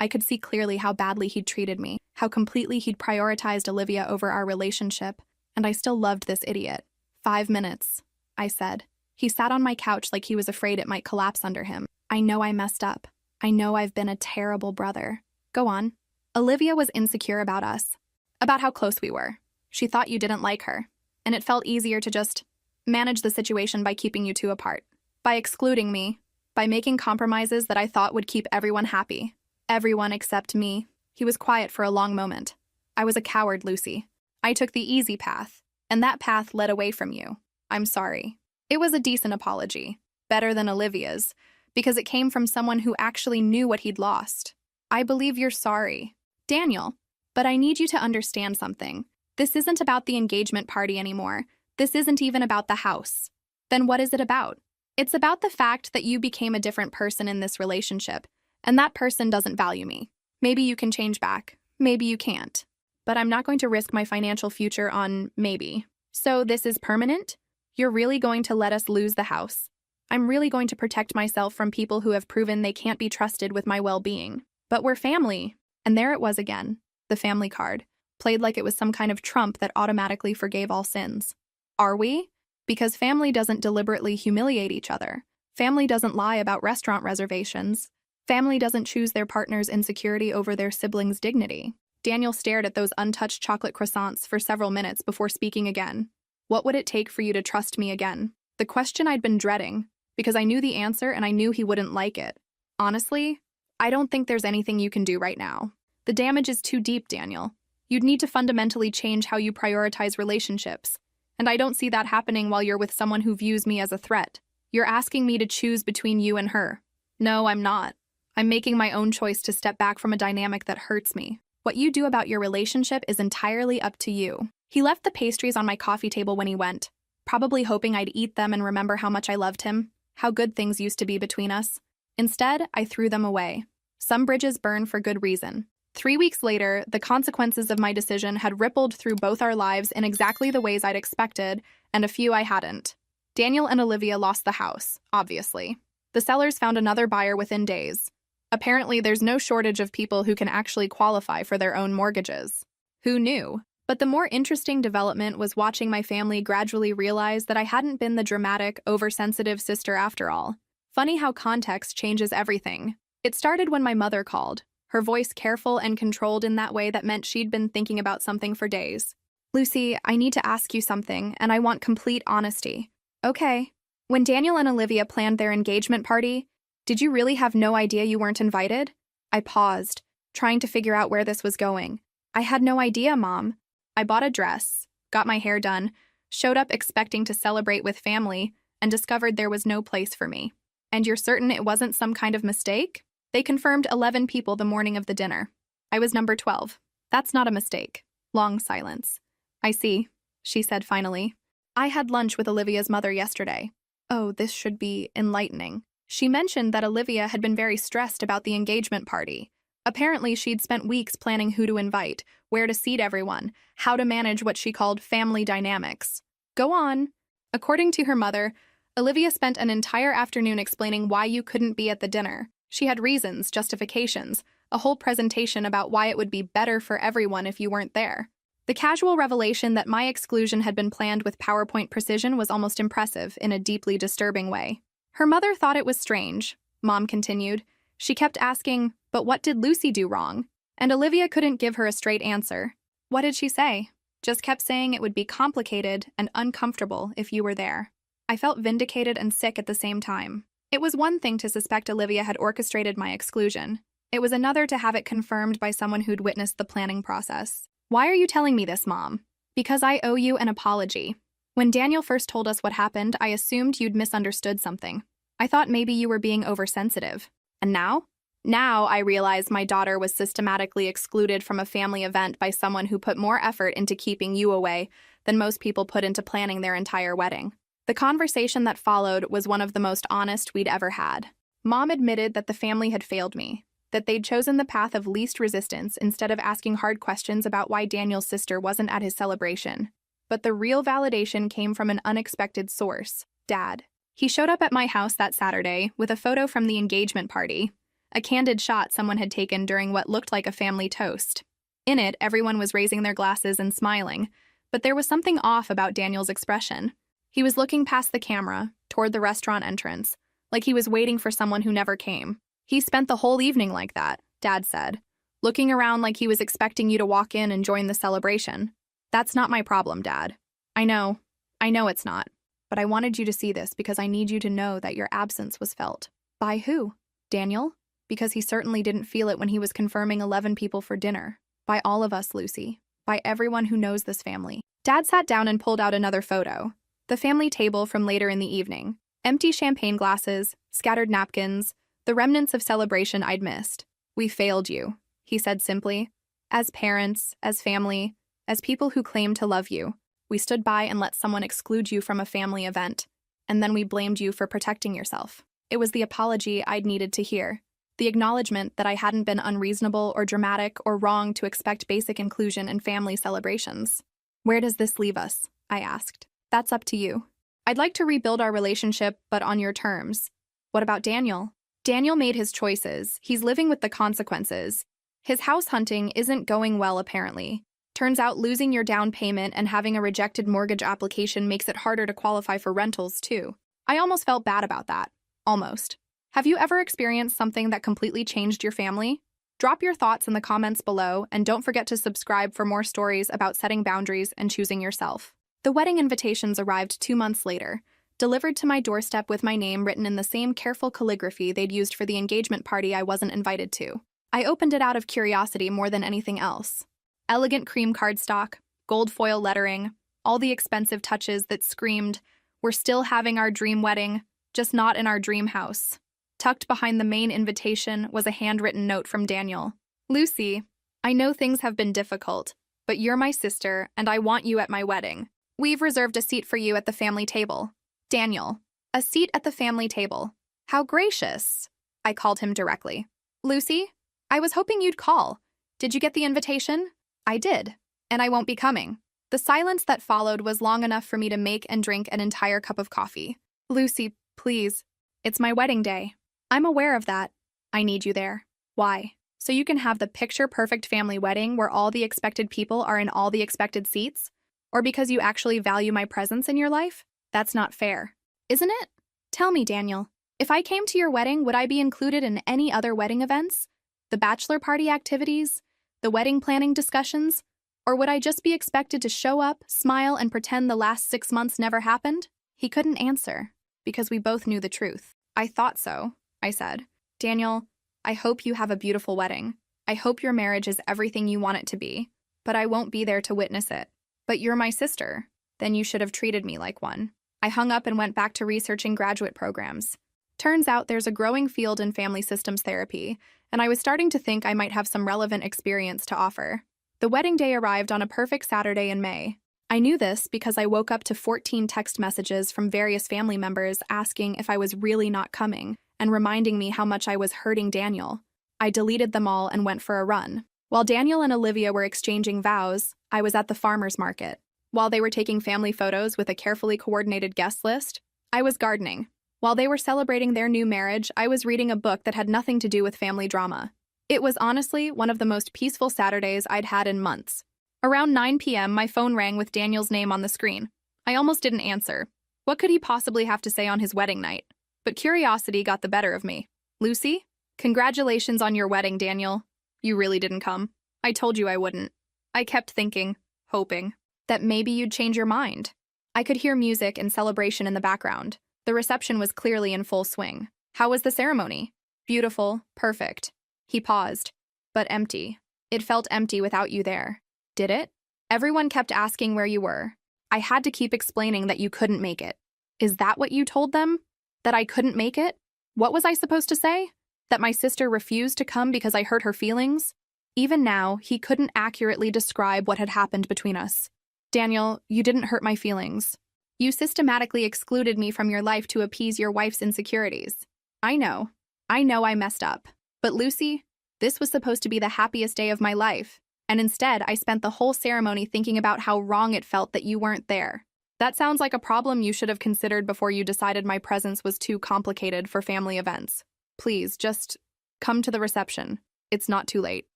I could see clearly how badly he'd treated me, how completely he'd prioritized Olivia over our relationship, and I still loved this idiot. 5 minutes, I said. He sat on my couch like he was afraid it might collapse under him. I know I messed up. I know I've been a terrible brother. Go on. Olivia was insecure about us, about how close we were. She thought you didn't like her, and it felt easier to just manage the situation by keeping you two apart, by excluding me, by making compromises that I thought would keep everyone happy. Everyone except me. He was quiet for a long moment. I was a coward, Lucy. I took the easy path, and that path led away from you. I'm sorry. It was a decent apology, better than Olivia's, because it came from someone who actually knew what he'd lost. I believe you're sorry, Daniel, but I need you to understand something. This isn't about the engagement party anymore. This isn't even about the house. Then what is it about? It's about the fact that you became a different person in this relationship, and that person doesn't value me. Maybe you can change back. Maybe you can't. But I'm not going to risk my financial future on maybe. So this is permanent? You're really going to let us lose the house? I'm really going to protect myself from people who have proven they can't be trusted with my well-being. But we're family. And there it was again, the family card, played like it was some kind of trump that automatically forgave all sins. Are we? Because family doesn't deliberately humiliate each other. Family doesn't lie about restaurant reservations. Family doesn't choose their partner's insecurity over their sibling's dignity. Daniel stared at those untouched chocolate croissants for several minutes before speaking again. What would it take for you to trust me again? The question I'd been dreading, because I knew the answer and I knew he wouldn't like it. Honestly, I don't think there's anything you can do right now. The damage is too deep, Daniel. You'd need to fundamentally change how you prioritize relationships. And I don't see that happening while you're with someone who views me as a threat. You're asking me to choose between you and her. No, I'm not. I'm making my own choice to step back from a dynamic that hurts me. What you do about your relationship is entirely up to you. He left the pastries on my coffee table when he went. probably hoping I'd eat them and remember how much I loved him, how good things used to be between us. Instead, I threw them away. Some bridges burn for good reason. 3 weeks later, the consequences of my decision had rippled through both our lives in exactly the ways I'd expected, and a few I hadn't. Daniel and Olivia lost the house, obviously. The sellers found another buyer within days. Apparently, there's no shortage of people who can actually qualify for their own mortgages. Who knew? But the more interesting development was watching my family gradually realize that I hadn't been the dramatic, oversensitive sister after all. Funny how context changes everything. It started when my mother called, her voice careful and controlled in that way that meant she'd been thinking about something for days. "Lucy, I need to ask you something, and I want complete honesty." "Okay." "When Daniel and Olivia planned their engagement party, did you really have no idea you weren't invited?" I paused, trying to figure out where this was going. "I had no idea, Mom. I bought a dress, got my hair done, showed up expecting to celebrate with family, and discovered there was no place for me." "And you're certain it wasn't some kind of mistake?" "They confirmed 11 people the morning of the dinner. I was number 12. That's not a mistake." Long silence. "I see," she said finally. "I had lunch with Olivia's mother yesterday." Oh, this should be enlightening. She mentioned that Olivia had been very stressed about the engagement party. Apparently, she'd spent weeks planning who to invite, where to seat everyone, how to manage what she called family dynamics. Go on. According to her mother, Olivia spent an entire afternoon explaining why you couldn't be at the dinner. She had reasons, justifications, a whole presentation about why it would be better for everyone if you weren't there. The casual revelation that my exclusion had been planned with PowerPoint precision was almost impressive in a deeply disturbing way. Her mother thought it was strange, Mom continued. She kept asking, "But what did Lucy do wrong?" And Olivia couldn't give her a straight answer. "What did she say?" "Just kept saying it would be complicated and uncomfortable if you were there." I felt vindicated and sick at the same time. It was one thing to suspect Olivia had orchestrated my exclusion. It was another to have it confirmed by someone who'd witnessed the planning process. "Why are you telling me this, Mom?" "Because I owe you an apology. When Daniel first told us what happened, I assumed you'd misunderstood something. I thought maybe you were being oversensitive. And now? Now I realize my daughter was systematically excluded from a family event by someone who put more effort into keeping you away than most people put into planning their entire wedding." The conversation that followed was one of the most honest we'd ever had. Mom admitted that the family had failed me, that they'd chosen the path of least resistance instead of asking hard questions about why Daniel's sister wasn't at his celebration. But the real validation came from an unexpected source, Dad. He showed up at my house that Saturday with a photo from the engagement party, a candid shot someone had taken during what looked like a family toast. In it, everyone was raising their glasses and smiling, but there was something off about Daniel's expression. He was looking past the camera, toward the restaurant entrance, like he was waiting for someone who never came. "He spent the whole evening like that," Dad said, "looking around like he was expecting you to walk in and join the celebration." "That's not my problem, Dad." I know it's not. But I wanted you to see this because I need you to know that your absence was felt." "By who?" "Daniel? Because he certainly didn't feel it when he was confirming 11 people for dinner. By all of us, Lucy. By everyone who knows this family." Dad sat down and pulled out another photo. The family table from later in the evening. Empty champagne glasses, scattered napkins, the remnants of celebration I'd missed. "We failed you," he said simply. "As parents, as family, as people who claim to love you. We stood by and let someone exclude you from a family event. And then we blamed you for protecting yourself." It was the apology I'd needed to hear. The acknowledgement that I hadn't been unreasonable or dramatic or wrong to expect basic inclusion in family celebrations. "Where does this leave us?" I asked. "That's up to you. I'd like to rebuild our relationship, but on your terms." "What about Daniel?" "Daniel made his choices. He's living with the consequences. His house hunting isn't going well, apparently. Turns out losing your down payment and having a rejected mortgage application makes it harder to qualify for rentals, too." I almost felt bad about that. Almost. Have you ever experienced something that completely changed your family? Drop your thoughts in the comments below, and don't forget to subscribe for more stories about setting boundaries and choosing yourself. The wedding invitations arrived 2 months later, delivered to my doorstep with my name written in the same careful calligraphy they'd used for the engagement party I wasn't invited to. I opened it out of curiosity more than anything else. Elegant cream cardstock, gold foil lettering, all the expensive touches that screamed, "We're still having our dream wedding, just not in our dream house." Tucked behind the main invitation was a handwritten note from Daniel. "Lucy, I know things have been difficult, but you're my sister and I want you at my wedding. We've reserved a seat for you at the family table. Daniel, a seat at the family table. How gracious. I called him directly. Lucy, I was hoping you'd call. Did you get the invitation? I did, and I won't be coming. The silence that followed was long enough for me to make and drink an entire cup of coffee. Lucy, please. It's my wedding day. I'm aware of that. I need you there. Why? So you can have the picture-perfect family wedding where all the expected people are in all the expected seats? Or because you actually value my presence in your life? That's not fair. Isn't it? Tell me, Daniel. If I came to your wedding, would I be included in any other wedding events? The bachelor party activities? The wedding planning discussions? Or would I just be expected to show up, smile, and pretend the last 6 months never happened? He couldn't answer, because we both knew the truth. I thought so, I said. Daniel, I hope you have a beautiful wedding. I hope your marriage is everything you want it to be, but I won't be there to witness it. But you're my sister. Then you should have treated me like one. I hung up and went back to researching graduate programs. Turns out there's a growing field in family systems therapy, and I was starting to think I might have some relevant experience to offer. The wedding day arrived on a perfect Saturday in May. I knew this because I woke up to 14 text messages from various family members asking if I was really not coming and reminding me how much I was hurting Daniel. I deleted them all and went for a run. While Daniel and Olivia were exchanging vows, I was at the farmer's market. While they were taking family photos with a carefully coordinated guest list, I was gardening. While they were celebrating their new marriage, I was reading a book that had nothing to do with family drama. It was honestly one of the most peaceful Saturdays I'd had in months. Around 9 p.m., my phone rang with Daniel's name on the screen. I almost didn't answer. What could he possibly have to say on his wedding night? But curiosity got the better of me. Lucy? Congratulations on your wedding, Daniel. You really didn't come. I told you I wouldn't. I kept thinking, hoping, that maybe you'd change your mind. I could hear music and celebration in the background. The reception was clearly in full swing. How was the ceremony? Beautiful, perfect. He paused, but empty. It felt empty without you there. Did it? Everyone kept asking where you were. I had to keep explaining that you couldn't make it. Is that what you told them? That I couldn't make it? What was I supposed to say? That my sister refused to come because I hurt her feelings? Even now, he couldn't accurately describe what had happened between us. Daniel, you didn't hurt my feelings. You systematically excluded me from your life to appease your wife's insecurities. I know I messed up. But Lucy, this was supposed to be the happiest day of my life, and instead I spent the whole ceremony thinking about how wrong it felt that you weren't there. That sounds like a problem you should have considered before you decided my presence was too complicated for family events. Please, just come to the reception. It's not too late.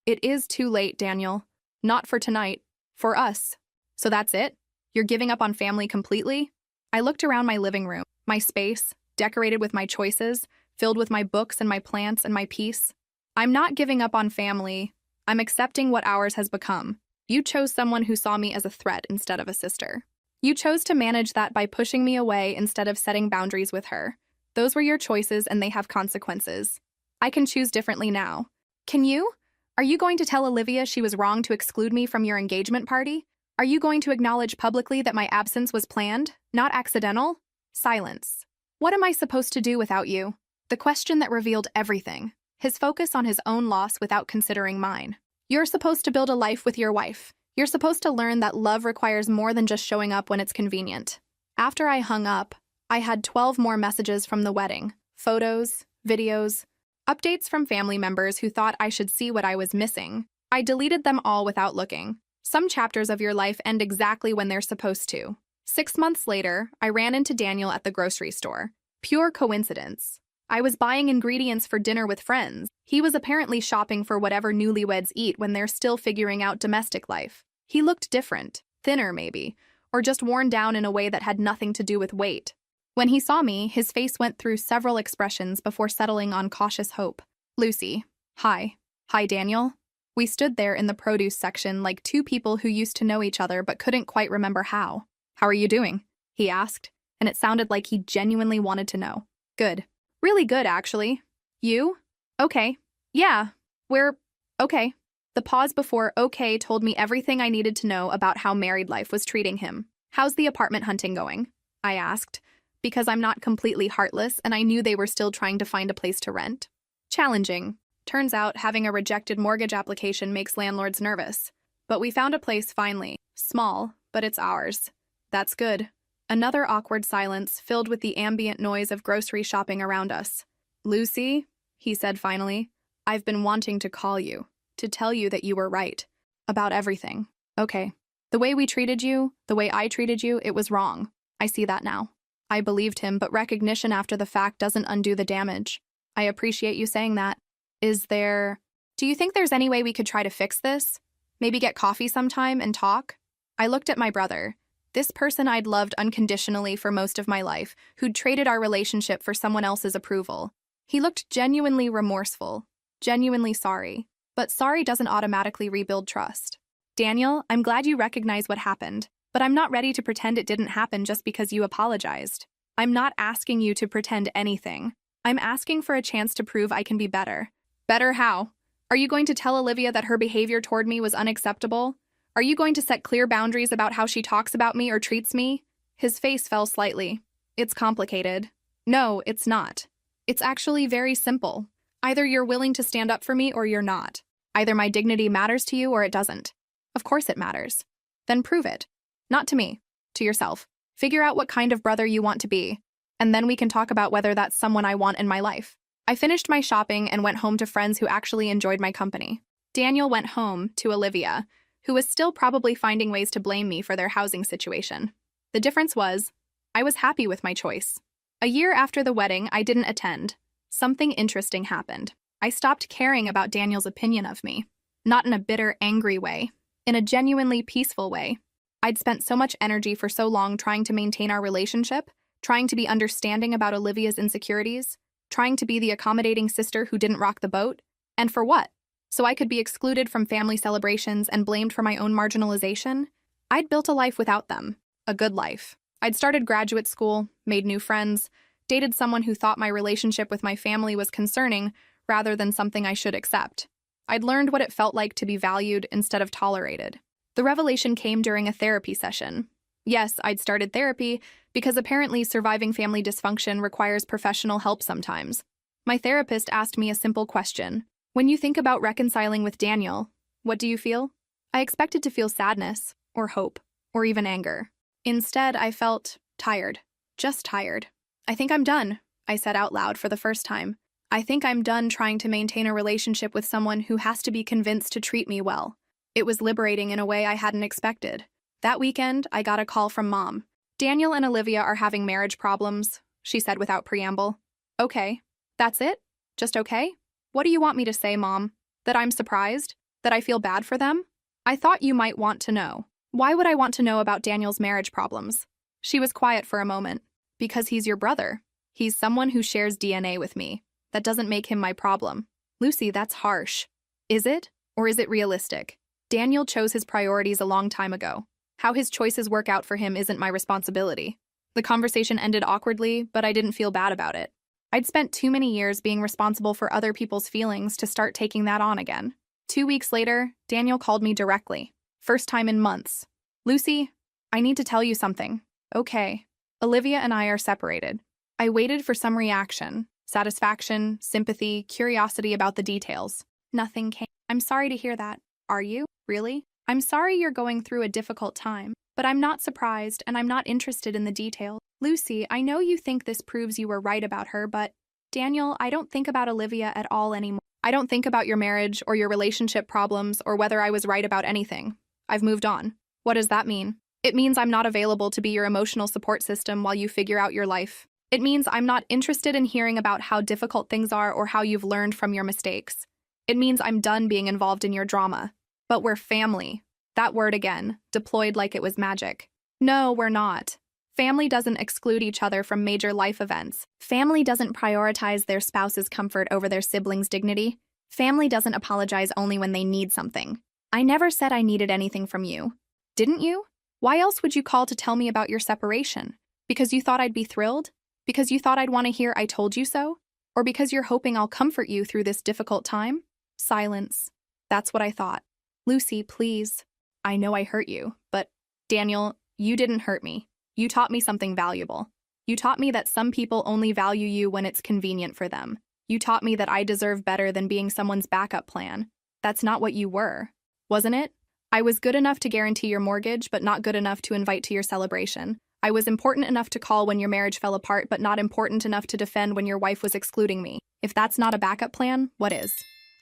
It is too late, Daniel. Not for tonight. For us. So that's it? You're giving up on family completely? I looked around my living room, my space, decorated with my choices, filled with my books and my plants and my peace. I'm not giving up on family. I'm accepting what ours has become. You chose someone who saw me as a threat instead of a sister. You chose to manage that by pushing me away instead of setting boundaries with her. Those were your choices and they have consequences. I can choose differently now. Can you? Are you going to tell Olivia she was wrong to exclude me from your engagement party? Are you going to acknowledge publicly that my absence was planned, not accidental? Silence. What am I supposed to do without you? The question that revealed everything. His focus on his own loss without considering mine. You're supposed to build a life with your wife. You're supposed to learn that love requires more than just showing up when it's convenient. After I hung up, I had 12 more messages from the wedding. Photos, videos, updates from family members who thought I should see what I was missing. I deleted them all without looking. Some chapters of your life end exactly when they're supposed to. 6 months later, I ran into Daniel at the grocery store. Pure coincidence. I was buying ingredients for dinner with friends. He was apparently shopping for whatever newlyweds eat when they're still figuring out domestic life. He looked different, thinner maybe, or just worn down in a way that had nothing to do with weight. When he saw me, his face went through several expressions before settling on cautious hope. Lucy. Hi. Hi, Daniel. We stood there in the produce section like two people who used to know each other but couldn't quite remember how. How are you doing? He asked, and it sounded like he genuinely wanted to know. Good. Really good, actually. You? Okay. Yeah. We're okay. The pause before okay told me everything I needed to know about how married life was treating him. How's the apartment hunting going? I asked, because I'm not completely heartless and I knew they were still trying to find a place to rent. Challenging. Turns out having a rejected mortgage application makes landlords nervous. But we found a place finally. Small, but it's ours. That's good. Another awkward silence, filled with the ambient noise of grocery shopping around us. Lucy, he said finally, I've been wanting to call you, to tell you that you were right. About everything. Okay. The way we treated you, the way I treated you, it was wrong. I see that now. I believed him, but recognition after the fact doesn't undo the damage. I appreciate you saying that. Do you think there's any way we could try to fix this? Maybe get coffee sometime and talk? I looked at my brother. This person I'd loved unconditionally for most of my life, who'd traded our relationship for someone else's approval. He looked genuinely remorseful, genuinely sorry. But sorry doesn't automatically rebuild trust. Daniel, I'm glad you recognize what happened, but I'm not ready to pretend it didn't happen just because you apologized. I'm not asking you to pretend anything. I'm asking for a chance to prove I can be better. Better how? Are you going to tell Olivia that her behavior toward me was unacceptable? Are you going to set clear boundaries about how she talks about me or treats me? His face fell slightly. It's complicated. No, it's not. It's actually very simple. Either you're willing to stand up for me or you're not. Either my dignity matters to you or it doesn't. Of course it matters. Then prove it. Not to me. To yourself. Figure out what kind of brother you want to be. And then we can talk about whether that's someone I want in my life. I finished my shopping and went home to friends who actually enjoyed my company. Daniel went home to Olivia, who was still probably finding ways to blame me for their housing situation. The difference was, I was happy with my choice. A year after the wedding, I didn't attend. Something interesting happened. I stopped caring about Daniel's opinion of me. Not in a bitter, angry way. In a genuinely peaceful way. I'd spent so much energy for so long trying to maintain our relationship, trying to be understanding about Olivia's insecurities, trying to be the accommodating sister who didn't rock the boat. And for what? So I could be excluded from family celebrations and blamed for my own marginalization? I'd built a life without them. A good life. I'd started graduate school, made new friends, dated someone who thought my relationship with my family was concerning rather than something I should accept. I'd learned what it felt like to be valued instead of tolerated. The revelation came during a therapy session. Yes, I'd started therapy because apparently surviving family dysfunction requires professional help sometimes. My therapist asked me a simple question. When you think about reconciling with Daniel, what do you feel? I expected to feel sadness, or hope, or even anger. Instead, I felt tired. Just tired. I think I'm done, I said out loud for the first time. I think I'm done trying to maintain a relationship with someone who has to be convinced to treat me well. It was liberating in a way I hadn't expected. That weekend, I got a call from Mom. Daniel and Olivia are having marriage problems, she said without preamble. Okay. That's it? Just okay? What do you want me to say, Mom? That I'm surprised? That I feel bad for them? I thought you might want to know. Why would I want to know about Daniel's marriage problems? She was quiet for a moment. Because he's your brother. He's someone who shares DNA with me. That doesn't make him my problem. Lucy, that's harsh. Is it? Or is it realistic? Daniel chose his priorities a long time ago. How his choices work out for him isn't my responsibility. The conversation ended awkwardly, but I didn't feel bad about it. I'd spent too many years being responsible for other people's feelings to start taking that on again. 2 weeks later, Daniel called me directly. First time in months. Lucy, I need to tell you something. Okay. Olivia and I are separated. I waited for some reaction. Satisfaction, sympathy, curiosity about the details. Nothing came. I'm sorry to hear that. Are you? Really? I'm sorry you're going through a difficult time, but I'm not surprised and I'm not interested in the details. Lucy, I know you think this proves you were right about her, but Daniel, I don't think about Olivia at all anymore. I don't think about your marriage or your relationship problems or whether I was right about anything. I've moved on. What does that mean? It means I'm not available to be your emotional support system while you figure out your life. It means I'm not interested in hearing about how difficult things are or how you've learned from your mistakes. It means I'm done being involved in your drama. But we're family. That word again, deployed like it was magic. No, we're not. Family doesn't exclude each other from major life events. Family doesn't prioritize their spouse's comfort over their siblings' dignity. Family doesn't apologize only when they need something. I never said I needed anything from you. Didn't you? Why else would you call to tell me about your separation? Because you thought I'd be thrilled? Because you thought I'd want to hear I told you so? Or because you're hoping I'll comfort you through this difficult time? Silence. That's what I thought. Lucy, please. I know I hurt you, but Daniel, you didn't hurt me. You taught me something valuable. You taught me that some people only value you when it's convenient for them. You taught me that I deserve better than being someone's backup plan. That's not what you were, wasn't it? I was good enough to guarantee your mortgage, but not good enough to invite to your celebration. I was important enough to call when your marriage fell apart, but not important enough to defend when your wife was excluding me. If that's not a backup plan, what is?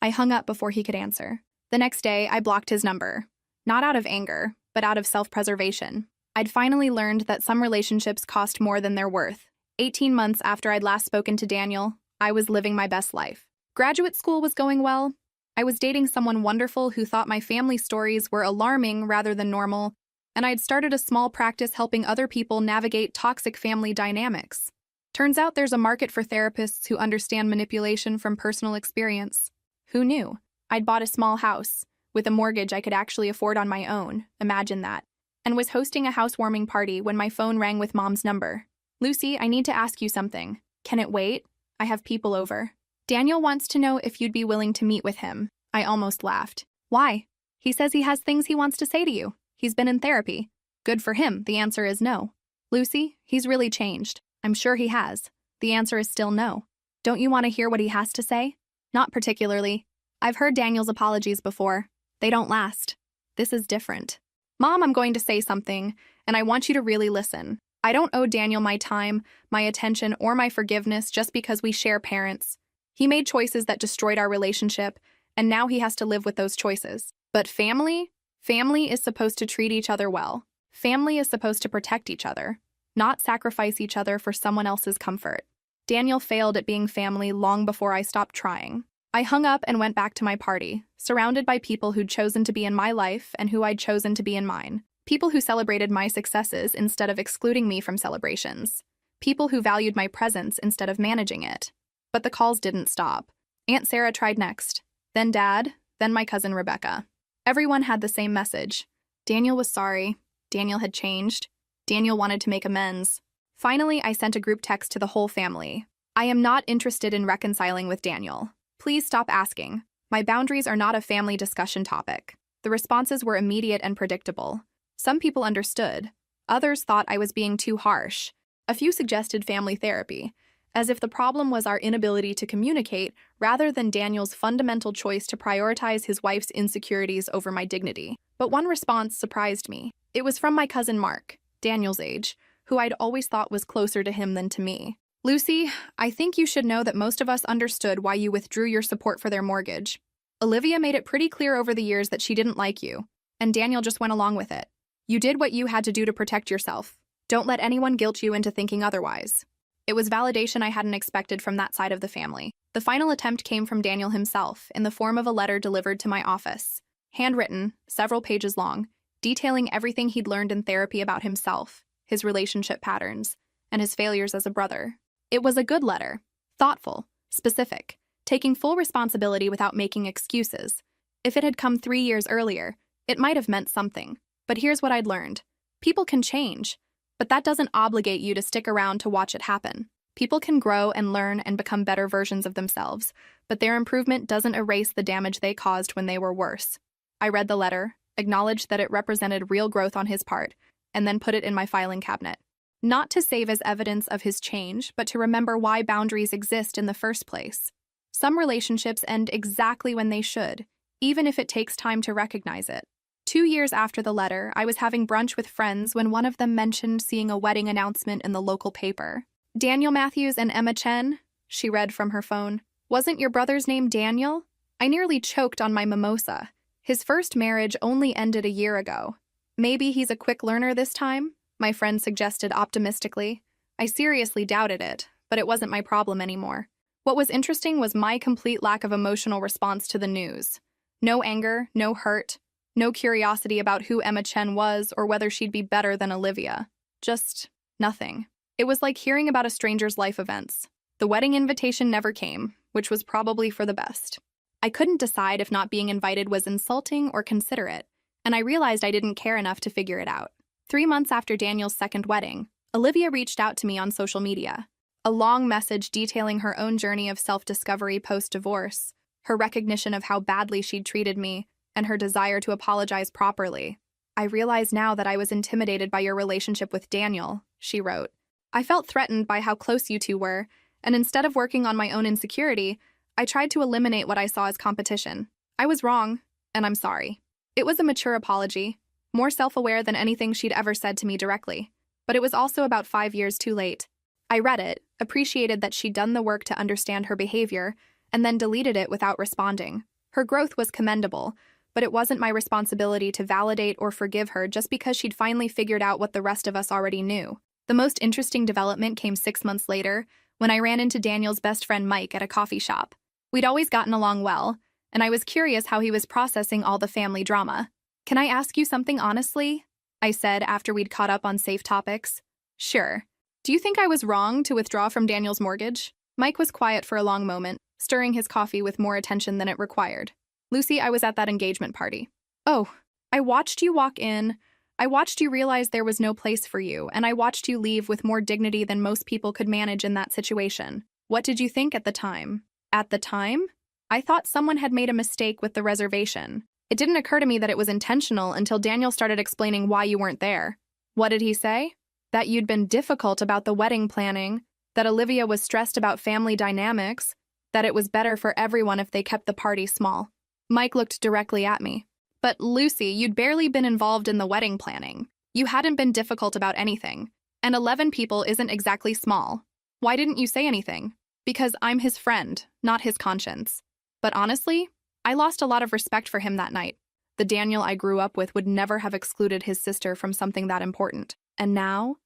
I hung up before he could answer. The next day, I blocked his number. Not out of anger, but out of self-preservation. I'd finally learned that some relationships cost more than they're worth. 18 months after I'd last spoken to Daniel, I was living my best life. Graduate school was going well. I was dating someone wonderful who thought my family stories were alarming rather than normal, and I'd started a small practice helping other people navigate toxic family dynamics. Turns out there's a market for therapists who understand manipulation from personal experience. Who knew? I'd bought a small house, with a mortgage I could actually afford on my own, imagine that, and was hosting a housewarming party when my phone rang with Mom's number. Lucy, I need to ask you something. Can it wait? I have people over. Daniel wants to know if you'd be willing to meet with him. I almost laughed. Why? He says he has things he wants to say to you. He's been in therapy. Good for him. The answer is no. Lucy, he's really changed. I'm sure he has. The answer is still no. Don't you want to hear what he has to say? Not particularly. I've heard Daniel's apologies before. They don't last. This is different. Mom, I'm going to say something, and I want you to really listen. I don't owe Daniel my time, my attention, or my forgiveness just because we share parents. He made choices that destroyed our relationship, and now he has to live with those choices. But family? Family is supposed to treat each other well. Family is supposed to protect each other, not sacrifice each other for someone else's comfort. Daniel failed at being family long before I stopped trying. I hung up and went back to my party, surrounded by people who'd chosen to be in my life and who I'd chosen to be in mine. People who celebrated my successes instead of excluding me from celebrations. People who valued my presence instead of managing it. But the calls didn't stop. Aunt Sarah tried next, then Dad, then my cousin Rebecca. Everyone had the same message. Daniel was sorry. Daniel had changed. Daniel wanted to make amends. Finally, I sent a group text to the whole family. I am not interested in reconciling with Daniel. Please stop asking. My boundaries are not a family discussion topic. The responses were immediate and predictable. Some people understood. Others thought I was being too harsh. A few suggested family therapy, as if the problem was our inability to communicate rather than Daniel's fundamental choice to prioritize his wife's insecurities over my dignity. But one response surprised me. It was from my cousin Mark, Daniel's age, who I'd always thought was closer to him than to me. Lucy, I think you should know that most of us understood why you withdrew your support for their mortgage. Olivia made it pretty clear over the years that she didn't like you, and Daniel just went along with it. You did what you had to do to protect yourself. Don't let anyone guilt you into thinking otherwise. It was validation I hadn't expected from that side of the family. The final attempt came from Daniel himself, in the form of a letter delivered to my office. Handwritten, several pages long, detailing everything he'd learned in therapy about himself, his relationship patterns, and his failures as a brother. It was a good letter, thoughtful, specific, taking full responsibility without making excuses. If it had come 3 years earlier, it might have meant something. But here's what I'd learned. People can change, but that doesn't obligate you to stick around to watch it happen. People can grow and learn and become better versions of themselves, but their improvement doesn't erase the damage they caused when they were worse. I read the letter, acknowledged that it represented real growth on his part, and then put it in my filing cabinet. Not to save as evidence of his change, but to remember why boundaries exist in the first place. Some relationships end exactly when they should, even if it takes time to recognize it. 2 years after the letter, I was having brunch with friends when one of them mentioned seeing a wedding announcement in the local paper. Daniel Matthews and Emma Chen, she read from her phone. Wasn't your brother's name Daniel? I nearly choked on my mimosa. His first marriage only ended a year ago. Maybe he's a quick learner this time? My friend suggested optimistically. I seriously doubted it, but it wasn't my problem anymore. What was interesting was my complete lack of emotional response to the news. No anger, no hurt. No curiosity about who Emma Chen was or whether she'd be better than Olivia. Just nothing. It was like hearing about a stranger's life events. The wedding invitation never came, which was probably for the best. I couldn't decide if not being invited was insulting or considerate, and I realized I didn't care enough to figure it out. 3 months after Daniel's second wedding, Olivia reached out to me on social media. A long message detailing her own journey of self-discovery post-divorce, her recognition of how badly she'd treated me, and her desire to apologize properly. I realize now that I was intimidated by your relationship with Daniel, she wrote. I felt threatened by how close you two were, and instead of working on my own insecurity, I tried to eliminate what I saw as competition. I was wrong, and I'm sorry. It was a mature apology, more self-aware than anything she'd ever said to me directly. But it was also about 5 years too late. I read it, appreciated that she'd done the work to understand her behavior, and then deleted it without responding. Her growth was commendable, but it wasn't my responsibility to validate or forgive her just because she'd finally figured out what the rest of us already knew. The most interesting development came 6 months later, when I ran into Daniel's best friend Mike at a coffee shop. We'd always gotten along well, and I was curious how he was processing all the family drama. "Can I ask you something honestly?" I said after we'd caught up on safe topics. "Sure. Do you think I was wrong to withdraw from Daniel's mortgage?" Mike was quiet for a long moment, stirring his coffee with more attention than it required. "Lucy, I was at that engagement party." "Oh, I watched you walk in. I watched you realize there was no place for you, and I watched you leave with more dignity than most people could manage in that situation. What did you think at the time?" "At the time? I thought someone had made a mistake with the reservation. It didn't occur to me that it was intentional until Daniel started explaining why you weren't there." "What did he say?" "That you'd been difficult about the wedding planning, that Olivia was stressed about family dynamics, that it was better for everyone if they kept the party small." Mike looked directly at me. "But Lucy, you'd barely been involved in the wedding planning. You hadn't been difficult about anything. And 11 people isn't exactly small. Why didn't you say anything?" "Because I'm his friend, not his conscience. But honestly, I lost a lot of respect for him that night. The Daniel I grew up with would never have excluded his sister from something that important. And now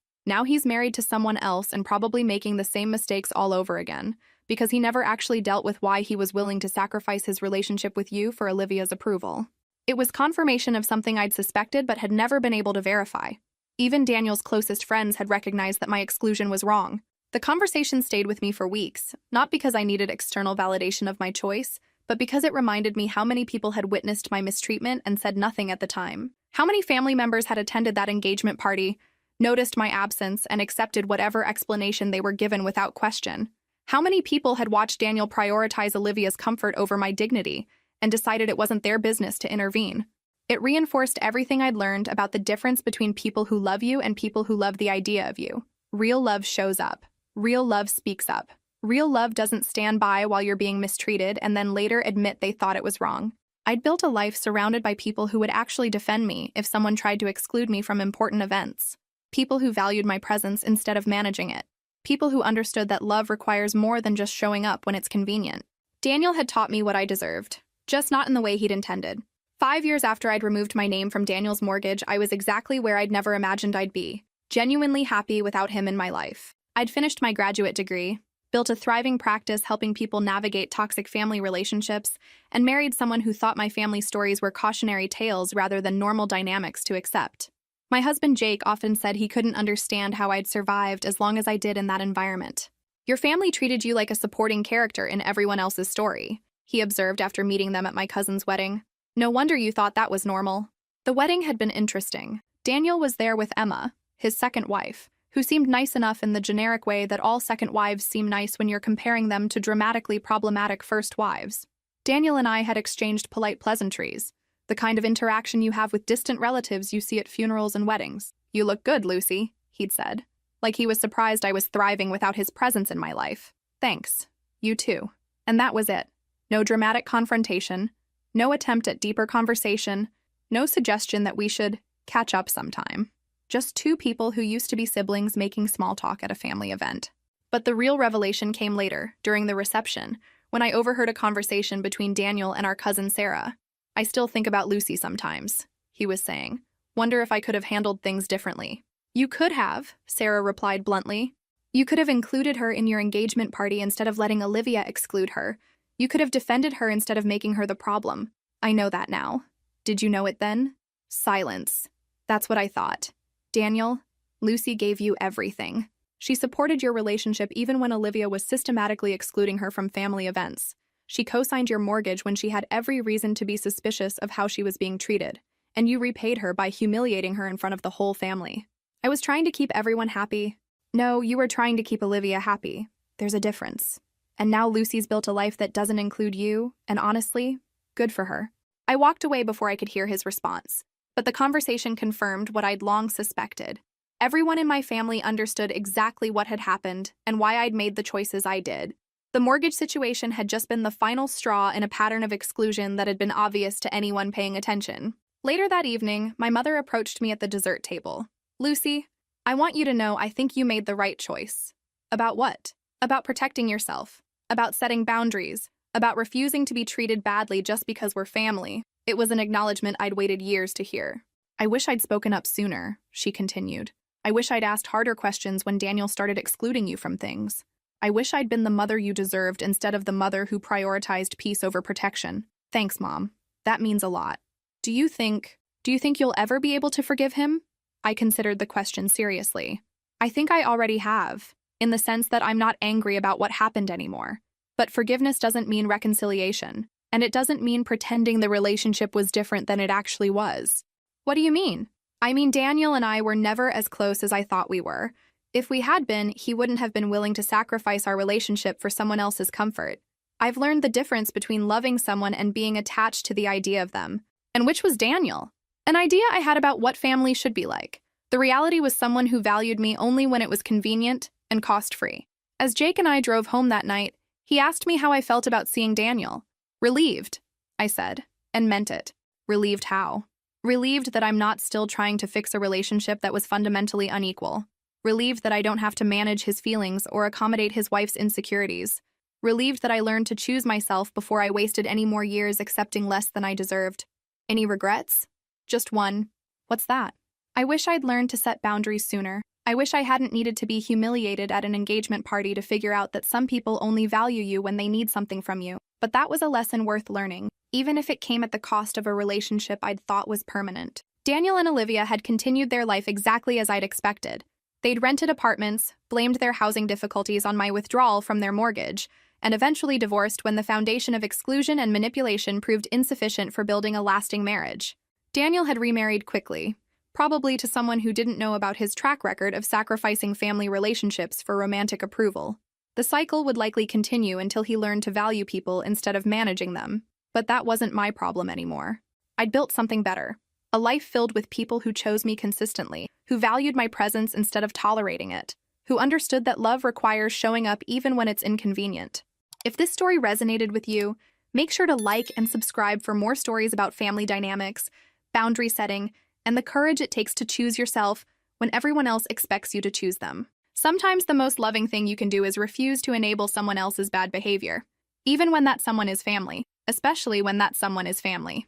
he's married to someone else and probably making the same mistakes all over again, because he never actually dealt with why he was willing to sacrifice his relationship with you for Olivia's approval." It was confirmation of something I'd suspected but had never been able to verify. Even Daniel's closest friends had recognized that my exclusion was wrong. The conversation stayed with me for weeks, not because I needed external validation of my choice, but because it reminded me how many people had witnessed my mistreatment and said nothing at the time. How many family members had attended that engagement party, noticed my absence, and accepted whatever explanation they were given without question. How many people had watched Daniel prioritize Olivia's comfort over my dignity and decided it wasn't their business to intervene. It reinforced everything I'd learned about the difference between people who love you and people who love the idea of you. Real love shows up. Real love speaks up. Real love doesn't stand by while you're being mistreated and then later admit they thought it was wrong. I'd built a life surrounded by people who would actually defend me if someone tried to exclude me from important events. People who valued my presence instead of managing it. People who understood that love requires more than just showing up when it's convenient. Daniel had taught me what I deserved, just not in the way he'd intended. 5 years after I'd removed my name from Daniel's mortgage, I was exactly where I'd never imagined I'd be, genuinely happy without him in my life. I'd finished my graduate degree, built a thriving practice helping people navigate toxic family relationships, and married someone who thought my family stories were cautionary tales rather than normal dynamics to accept. My husband Jake often said he couldn't understand how I'd survived as long as I did in that environment. "Your family treated you like a supporting character in everyone else's story," he observed after meeting them at my cousin's wedding. "No wonder you thought that was normal." The wedding had been interesting. Daniel was there with Emma, his second wife, who seemed nice enough in the generic way that all second wives seem nice when you're comparing them to dramatically problematic first wives. Daniel and I had exchanged polite pleasantries, the kind of interaction you have with distant relatives you see at funerals and weddings. "You look good, Lucy," he'd said, like he was surprised I was thriving without his presence in my life. "Thanks. You too." And that was it. No dramatic confrontation, no attempt at deeper conversation, no suggestion that we should catch up sometime. Just two people who used to be siblings making small talk at a family event. But the real revelation came later, during the reception, when I overheard a conversation between Daniel and our cousin Sarah. "I still think about Lucy sometimes," he was saying. "Wonder if I could have handled things differently." "You could have," Sarah replied bluntly. "You could have included her in your engagement party instead of letting Olivia exclude her. You could have defended her instead of making her the problem. I know that now. Did you know it then?" Silence. "That's what I thought. Daniel, Lucy gave you everything. She supported your relationship even when Olivia was systematically excluding her from family events. She co-signed your mortgage when she had every reason to be suspicious of how she was being treated, and you repaid her by humiliating her in front of the whole family. I was trying to keep everyone happy. No, you were trying to keep Olivia happy. There's a difference. And now Lucy's built a life that doesn't include you, and honestly, good for her." I walked away before I could hear his response, but the conversation confirmed what I'd long suspected. Everyone in my family understood exactly what had happened and why I'd made the choices I did. The mortgage situation had just been the final straw in a pattern of exclusion that had been obvious to anyone paying attention. Later that evening, my mother approached me at the dessert table. "Lucy, I want you to know I think you made the right choice." "About what?" "About protecting yourself. About setting boundaries. About refusing to be treated badly just because we're family." It was an acknowledgement I'd waited years to hear. "I wish I'd spoken up sooner," she continued. "I wish I'd asked harder questions when Daniel started excluding you from things. I wish I'd been the mother you deserved instead of the mother who prioritized peace over protection. Thanks, Mom. That means a lot." Do you think you'll ever be able to forgive him?" I considered the question seriously. "I think I already have, in the sense that I'm not angry about what happened anymore. But forgiveness doesn't mean reconciliation, and it doesn't mean pretending the relationship was different than it actually was." "What do you mean?" "I mean, Daniel and I were never as close as I thought we were. If we had been, he wouldn't have been willing to sacrifice our relationship for someone else's comfort. I've learned the difference between loving someone and being attached to the idea of them. And which was Daniel? An idea I had about what family should be like. The reality was someone who valued me only when it was convenient and cost-free. As Jake and I drove home that night, he asked me how I felt about seeing Daniel. "Relieved," I said, and meant it. Relieved how? Relieved that I'm not still trying to fix a relationship that was fundamentally unequal. Relieved that I don't have to manage his feelings or accommodate his wife's insecurities. Relieved that I learned to choose myself before I wasted any more years accepting less than I deserved. Any regrets? Just one. What's that? I wish I'd learned to set boundaries sooner. I wish I hadn't needed to be humiliated at an engagement party to figure out that some people only value you when they need something from you. But that was a lesson worth learning, even if it came at the cost of a relationship I'd thought was permanent. Daniel and Olivia had continued their life exactly as I'd expected. They'd rented apartments, blamed their housing difficulties on my withdrawal from their mortgage, and eventually divorced when the foundation of exclusion and manipulation proved insufficient for building a lasting marriage. Daniel had remarried quickly, probably to someone who didn't know about his track record of sacrificing family relationships for romantic approval. The cycle would likely continue until he learned to value people instead of managing them. But that wasn't my problem anymore. I'd built something better. A life filled with people who chose me consistently, who valued my presence instead of tolerating it, who understood that love requires showing up even when it's inconvenient. If this story resonated with you, make sure to like and subscribe for more stories about family dynamics, boundary setting, and the courage it takes to choose yourself when everyone else expects you to choose them. Sometimes the most loving thing you can do is refuse to enable someone else's bad behavior, even when that someone is family, especially when that someone is family.